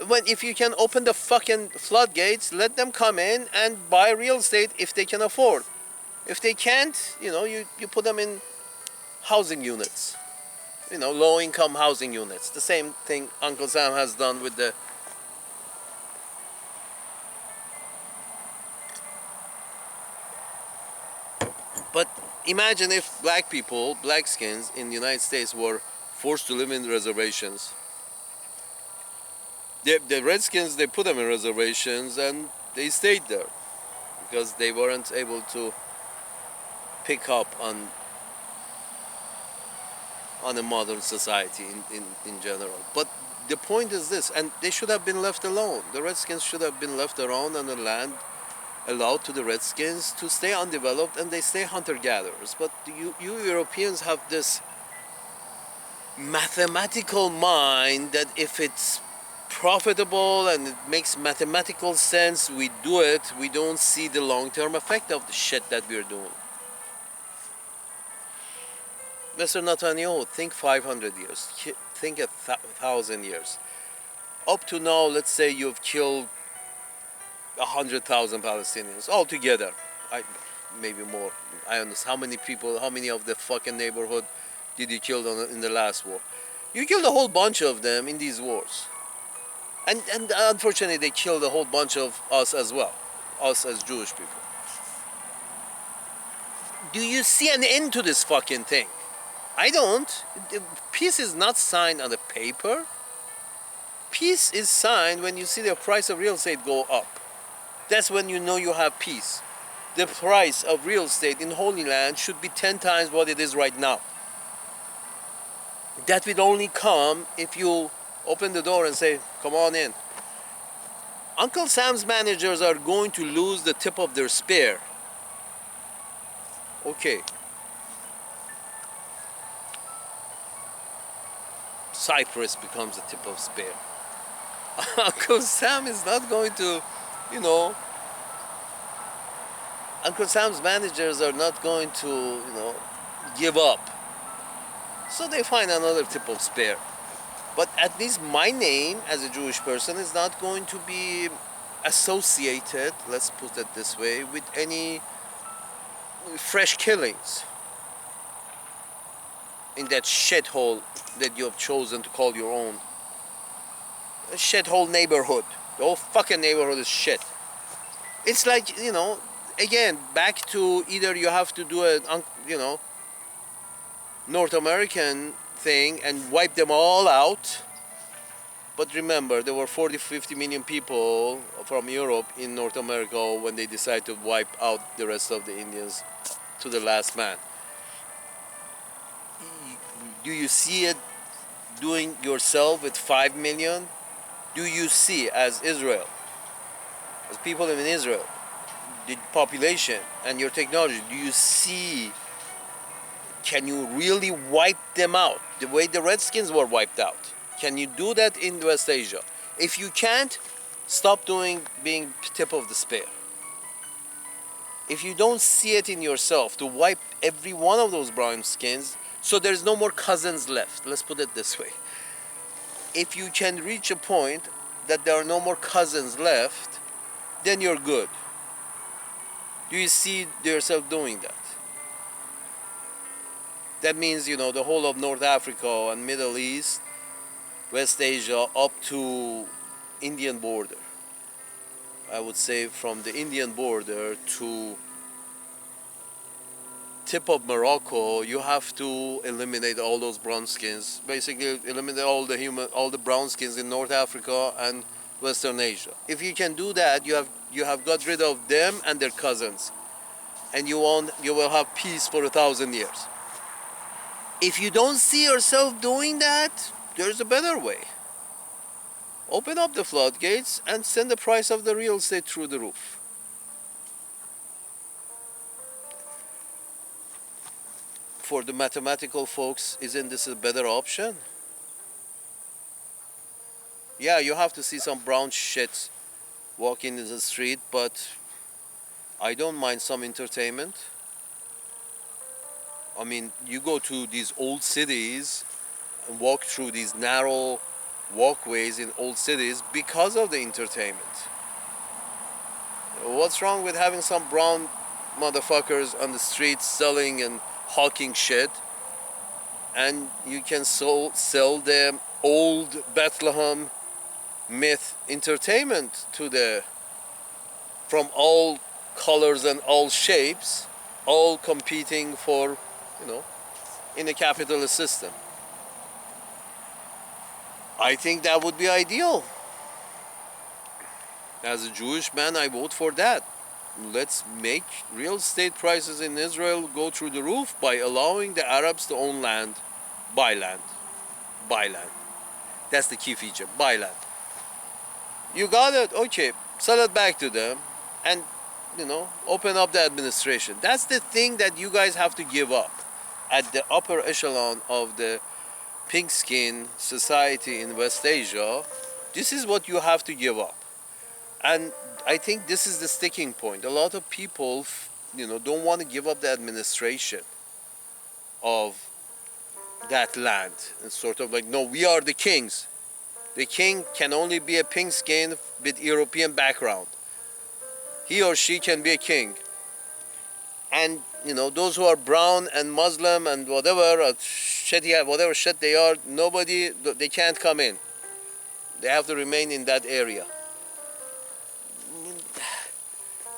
If you can open the fucking floodgates, let them come in and buy real estate if they can afford. If they can't, you put them in housing units. Low-income housing units. The same thing Uncle Sam has done with the... But imagine if blackskins in the United States were forced to live in reservations. The Redskins, they put them in reservations and they stayed there because they weren't able to pick up on a modern society in general. But the point is this, and they should have been left alone. The Redskins should have been left alone on the land, allowed to the Redskins to stay undeveloped, and they stay hunter-gatherers. But you Europeans have this mathematical mind that if it's profitable and it makes mathematical sense, we do it. We don't see the long-term effect of the shit that we're doing. Mr. Netanyahu, think 500 years, think 1,000 years. Up to now, let's say you've killed 100,000 Palestinians altogether. Maybe more. I understand. How many of the fucking neighborhood did you kill in the last war? You killed a whole bunch of them in these wars. And unfortunately, they killed a whole bunch of us as well, us as Jewish people. Do you see an end to this fucking thing? I don't. Peace is not signed on the paper. Peace is signed when you see the price of real estate go up. That's when you know you have peace. The price of real estate in Holy Land should be 10 times what it is right now. That will only come if you open the door and say, come on in. Uncle Sam's managers are going to lose the tip of their spear. Okay. Cyprus becomes the tip of spear. Uncle Sam is not going to, Uncle Sam's managers are not going to, give up. So they find another tip of spear. But at least my name as a Jewish person is not going to be associated, let's put it this way, with any fresh killings in that shithole that you have chosen to call your own. A shithole neighborhood. The whole fucking neighborhood is shit. It's like, again, back to either you have to do a, North American thing and wipe them all out. But remember, there were 40, 50 million people from Europe in North America when they decided to wipe out the rest of the Indians to the last man. Do you see it doing yourself with 5 million? Do you see, as Israel, as people in Israel, the population and your technology, do you see, can you really wipe them out the way the Redskins were wiped out? Can you do that in West Asia? If you can't, stop being tip of the spear. If you don't see it in yourself to wipe every one of those brown skins, so there's no more cousins left, let's put it this way. If you can reach a point that there are no more cousins left, then you're good. Do you see yourself doing that? That means, the whole of North Africa and Middle East, West Asia, up to Indian border. I would say from the Indian border to tip of Morocco, you have to eliminate all those brown skins. Basically, eliminate all the brown skins in North Africa and Western Asia. If you can do that, you have got rid of them and their cousins, and you will have peace for 1,000 years. If you don't see yourself doing that, there's a better way. Open up the floodgates and send the price of the real estate through the roof. For the mathematical folks, isn't this a better option? Yeah, you have to see some brown shit walking in the street, but I don't mind some entertainment. I mean, you go to these old cities and walk through these narrow walkways in old cities because of the entertainment. What's wrong with having some brown motherfuckers on the streets selling and hawking shit, and you can sell them old Bethlehem myth entertainment from all colors and all shapes, all competing for, in a capitalist system. I think that would be ideal. As a Jewish man, I vote for that. Let's make real estate prices in Israel go through the roof by allowing the Arabs to own land, buy land. That's the key feature, buy land. You got it, okay, sell it back to them and, open up the administration. That's the thing that you guys have to give up at the upper echelon of the pink skin society in West Asia. This is what you have to give up. And I think this is the sticking point. A lot of people, don't want to give up the administration of that land. It's sort of like, no, we are the kings. The king can only be a pink skin with European background. He or she can be a king. And, those who are brown and Muslim and whatever shit they are, they can't come in. They have to remain in that area.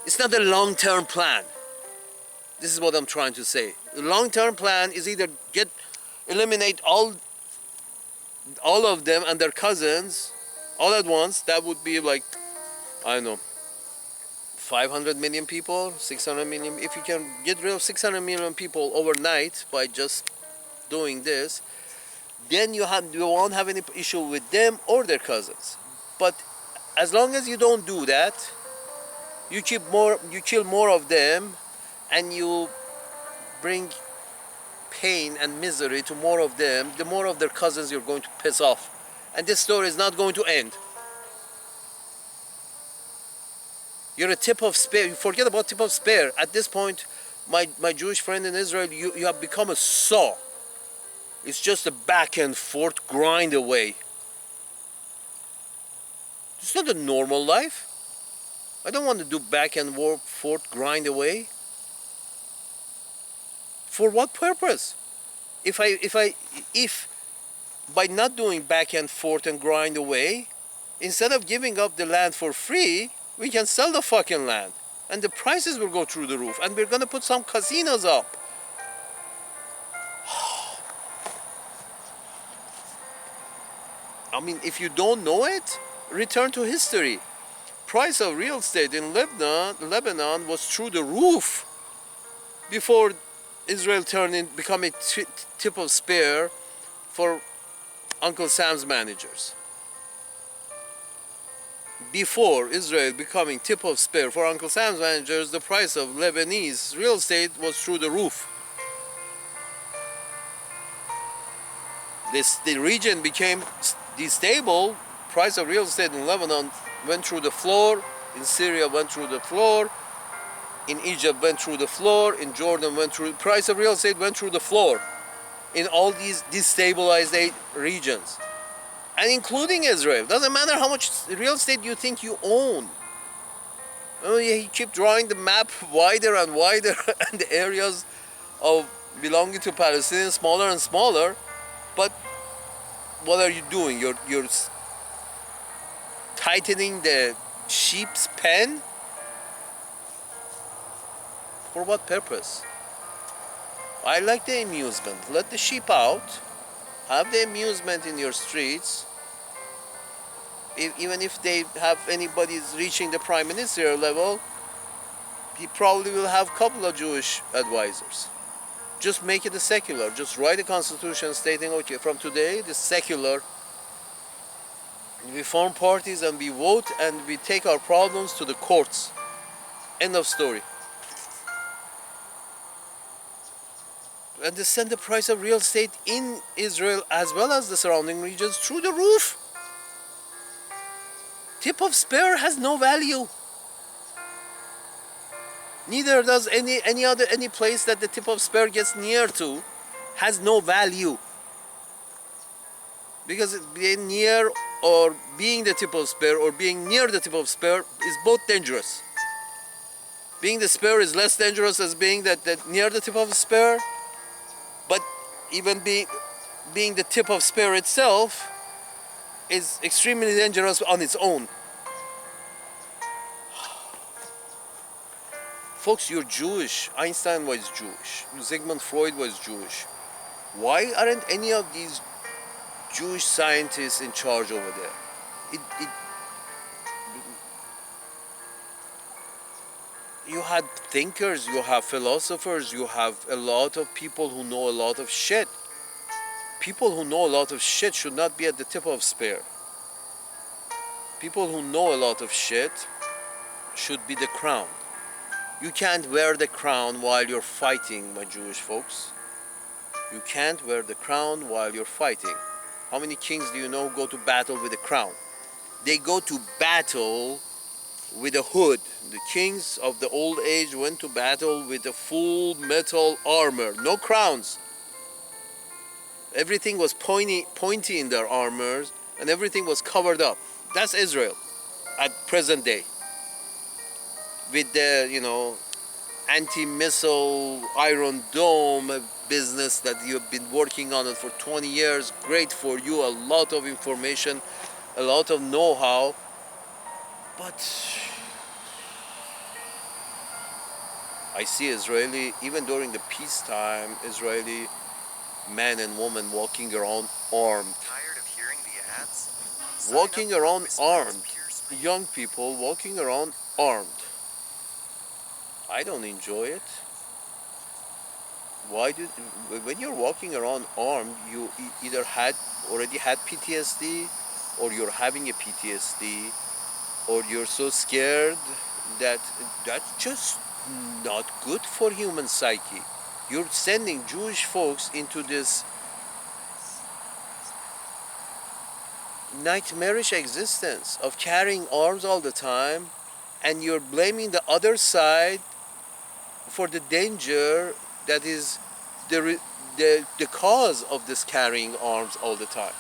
It's not a long-term plan. This is what I'm trying to say. The long-term plan is either eliminate all of them and their cousins all at once. That would be like, I don't know, 500 million people, 600 million. If you can get rid of 600 million people overnight by just doing this, then you won't have any issue with them or their cousins. But as long as you don't do that, you kill more of them, and you bring pain and misery to more of them, the more of their cousins you're going to piss off. And this story is not going to end. You're a tip of spear. You forget about tip of spear. At this point, my Jewish friend in Israel, you have become a saw. It's just a back and forth grind away. It's not a normal life. I don't want to do back and forth grind away. For what purpose? If by not doing back and forth and grind away, instead of giving up the land for free, we can sell the fucking land and the prices will go through the roof, and we're going to put some casinos up. I mean, if you don't know it, return to history. Price of real estate in Lebanon was through the roof before Israel become a tip of spear for Uncle Sam's managers. Before Israel becoming tip of spear for Uncle Sam's managers, the price of Lebanese real estate was through the roof. The region became destable. Price of real estate in Lebanon went through the floor. In Syria went through the floor. In Egypt went through the floor. In Jordan went through. Price of real estate went through the floor. In all these destabilized regions, and including Israel. Doesn't matter how much real estate you think you own. Oh, yeah, you keep drawing the map wider and wider, and the areas of belonging to Palestinians smaller and smaller. But what are you doing? You're tightening the sheep's pen? For what purpose? I like the amusement. Let the sheep out. Have the amusement in your streets. Even if they have anybody's reaching the prime ministerial level, he probably will have a couple of Jewish advisors. Just make it a secular. Just write a constitution stating, okay, from today, the secular, we form parties and we vote and we take our problems to the courts. End of story. And they send the price of real estate in Israel as well as the surrounding regions through the roof. Tip of spear has no value. Neither does any place that the tip of spear gets near to has no value. Because being near or being the tip of spear or being near the tip of spear is both dangerous. Being the spear is less dangerous as being that near the tip of the spear. But even being the tip of spear itself is extremely dangerous on its own. Folks, you're Jewish. Einstein was Jewish. Sigmund Freud was Jewish. Why aren't any of these Jewish scientists in charge over there? You had thinkers, you have philosophers, you have a lot of people who know a lot of shit. People who know a lot of shit should not be at the tip of spear. People who know a lot of shit should be the crown. You can't wear the crown while you're fighting, my Jewish folks. You can't wear the crown while you're fighting. How many kings do you know go to battle with a crown? They go to battle with a hood. The kings of the old age went to battle with a full metal armor, no crowns. Everything was pointy in their armors, and everything was covered up. That's Israel at present day. With the, anti-missile Iron Dome business that you've been working on it for 20 years. Great for you, a lot of information, a lot of know-how. But I see Israeli, even during the peacetime, Israeli men and women walking around armed. Tired of hearing the ads? Walking around armed. Young people walking around armed. I don't enjoy it. When you're walking around armed, you either already had PTSD, or you're having a PTSD, or you're so scared that that's just not good for human psyche. You're sending Jewish folks into this nightmarish existence of carrying arms all the time, and you're blaming the other side for the danger that is the cause of this carrying arms all the time.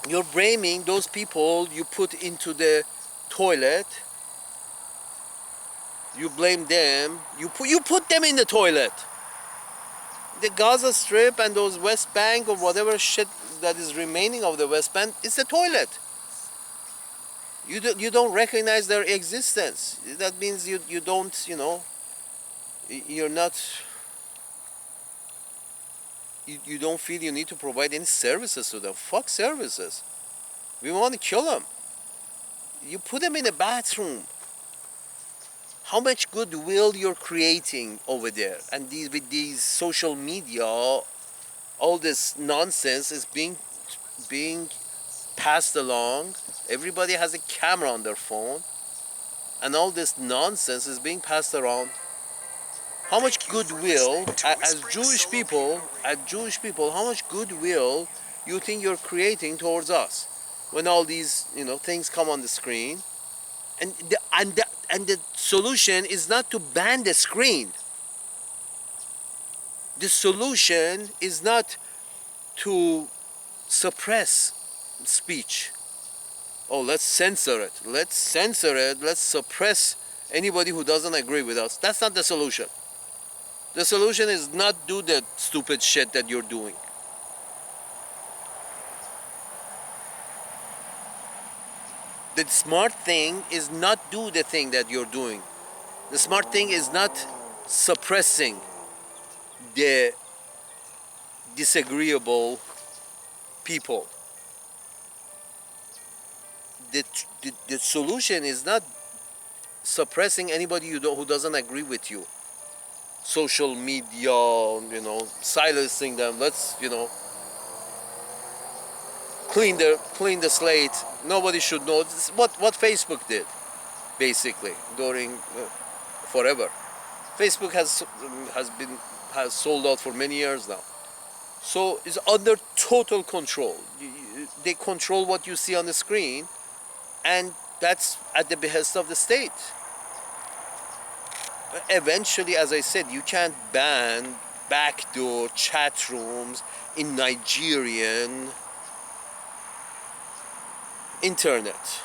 You're blaming those people you put into the toilet. You blame them. You put them in the toilet. The Gaza Strip and those West Bank or whatever shit that is remaining of the West Bank is the toilet. You don't recognize their existence. That means you don't, you're not, you don't feel you need to provide any services to them. Fuck services. We want to kill them. You put them in a bathroom. How much goodwill you're creating over there, and with these social media, all this nonsense is being passed along. Everybody has a camera on their phone, and all this nonsense is being passed around. How much goodwill, as Jewish people, how much goodwill you think you're creating towards us when all these things come on the screen, and the solution is not to ban the screen. The solution is not to suppress speech. Oh, let's censor it. Let's censor it. Let's suppress anybody who doesn't agree with us. That's not the solution. The solution is not do the stupid shit that you're doing. The smart thing is not do the thing that you're doing. The smart thing is not suppressing the disagreeable people. The solution is not suppressing anybody who doesn't agree with you. Social media, silencing them. Let's, clean the slate. Nobody should know. This is what Facebook did, basically, during forever. Facebook has sold out for many years now. So it's under total control. They control what you see on the screen, and that's at the behest of the state. Eventually, as I said, you can't ban backdoor chat rooms in Nigerian internet.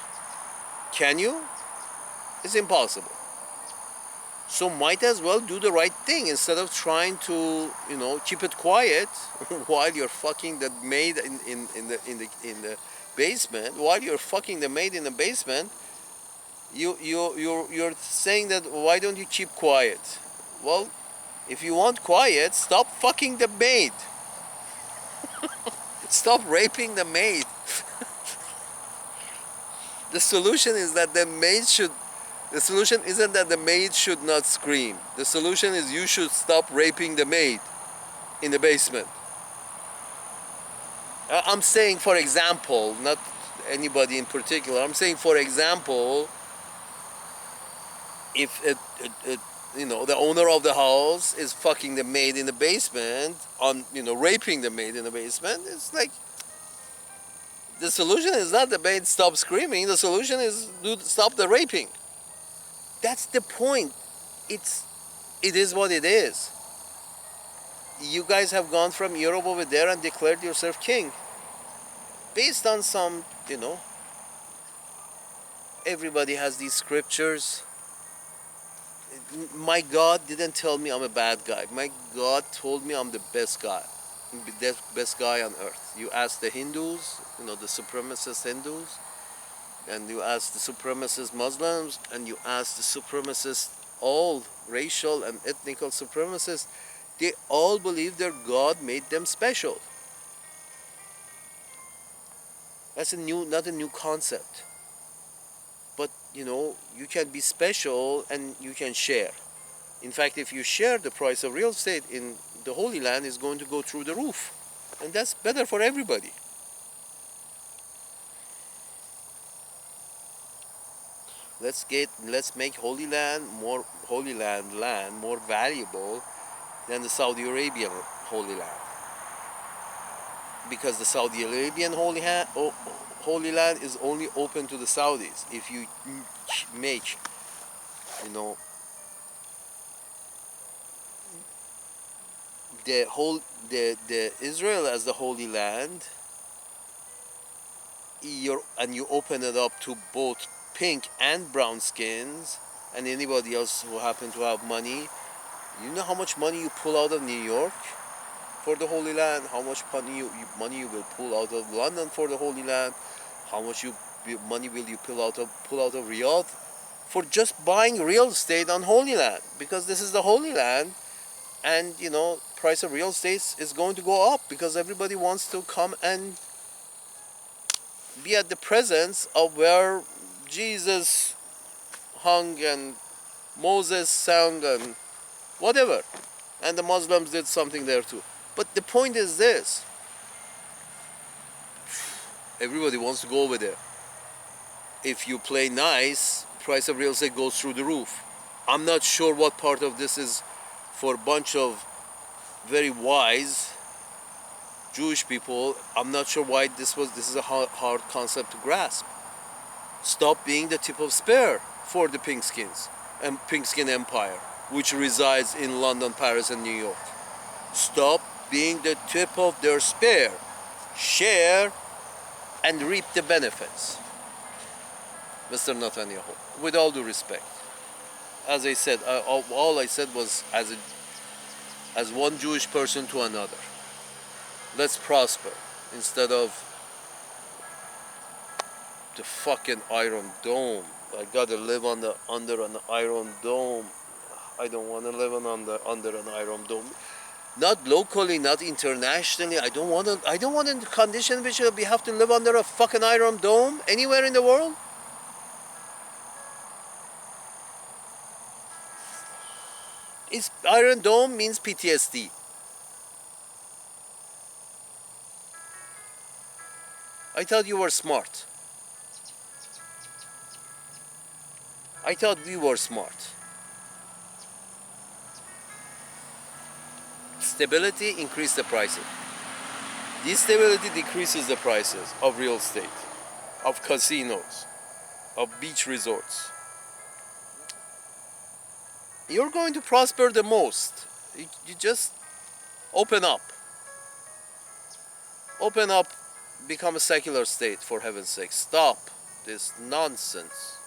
Can you? It's impossible. So might as well do the right thing instead of trying to, keep it quiet while you're fucking the maid in the basement. While you're fucking the maid in the basement, you're saying that why don't you keep quiet? Well, if you want quiet, stop fucking the maid. Stop raping the maid. The solution is that the solution isn't that the maid should not scream. The solution is you should stop raping the maid in the basement. I'm saying, for example, not anybody in particular. I'm saying, for example, if the owner of the house is fucking the maid in the basement, raping the maid in the basement, it's like, the solution is not the maid stop screaming. The solution is stop the raping. That's the point. It is what it is. You guys have gone from Europe over there and declared yourself king. Based on some, everybody has these scriptures. My God didn't tell me I'm a bad guy. My God told me I'm the best guy. The best guy on earth. You ask the Hindus, the supremacist Hindus, and you ask the supremacist Muslims, and you ask the supremacist, all racial and ethnical supremacists, they all believe their God made them special. That's not a new concept. But, you can be special and you can share. In fact, if you share, the price of real estate in the Holy Land is going to go through the roof. And that's better for everybody. Let's make Holy Land more valuable than the Saudi Arabian Holy Land. Because the Saudi Arabian Holy Land is only open to the Saudis. If you make, the Israel as the Holy Land, you open it up to both pink and brown skins and anybody else who happen to have money. You know how much money you pull out of New York for the Holy Land, how much money you will pull out of London for the Holy Land, how much money will you pull out of Riyadh for just buying real estate on Holy Land? Because this is the Holy Land, and price of real estate is going to go up because everybody wants to come and be at the presence of where Jesus hung and Moses sang and whatever, and the Muslims did something there too. But the point is this: everybody wants to go over there. If you play nice, price of real estate goes through the roof. I'm not sure what part of this is for a bunch of very wise Jewish people. I'm not sure why this is a hard concept to grasp. Stop being the tip of spear for the pinkskins and pinkskin empire, which resides in London, Paris, and New York. Stop being the tip of their spear. Share and reap the benefits, Mr. Netanyahu. With all due respect, as I said, all I said was as one Jewish person to another. Let's prosper instead of the fucking Iron Dome. I gotta live under an Iron Dome. I don't want to live under an Iron Dome. Not locally, not internationally. I don't want a condition which we have to live under a fucking Iron Dome anywhere in the world. Iron Dome means PTSD. I thought you were smart. I thought we were smart. Stability increases the prices. Instability decreases the prices of real estate, of casinos, of beach resorts. You're going to prosper the most. You just open up. Open up, become a secular state, for heaven's sake. Stop this nonsense.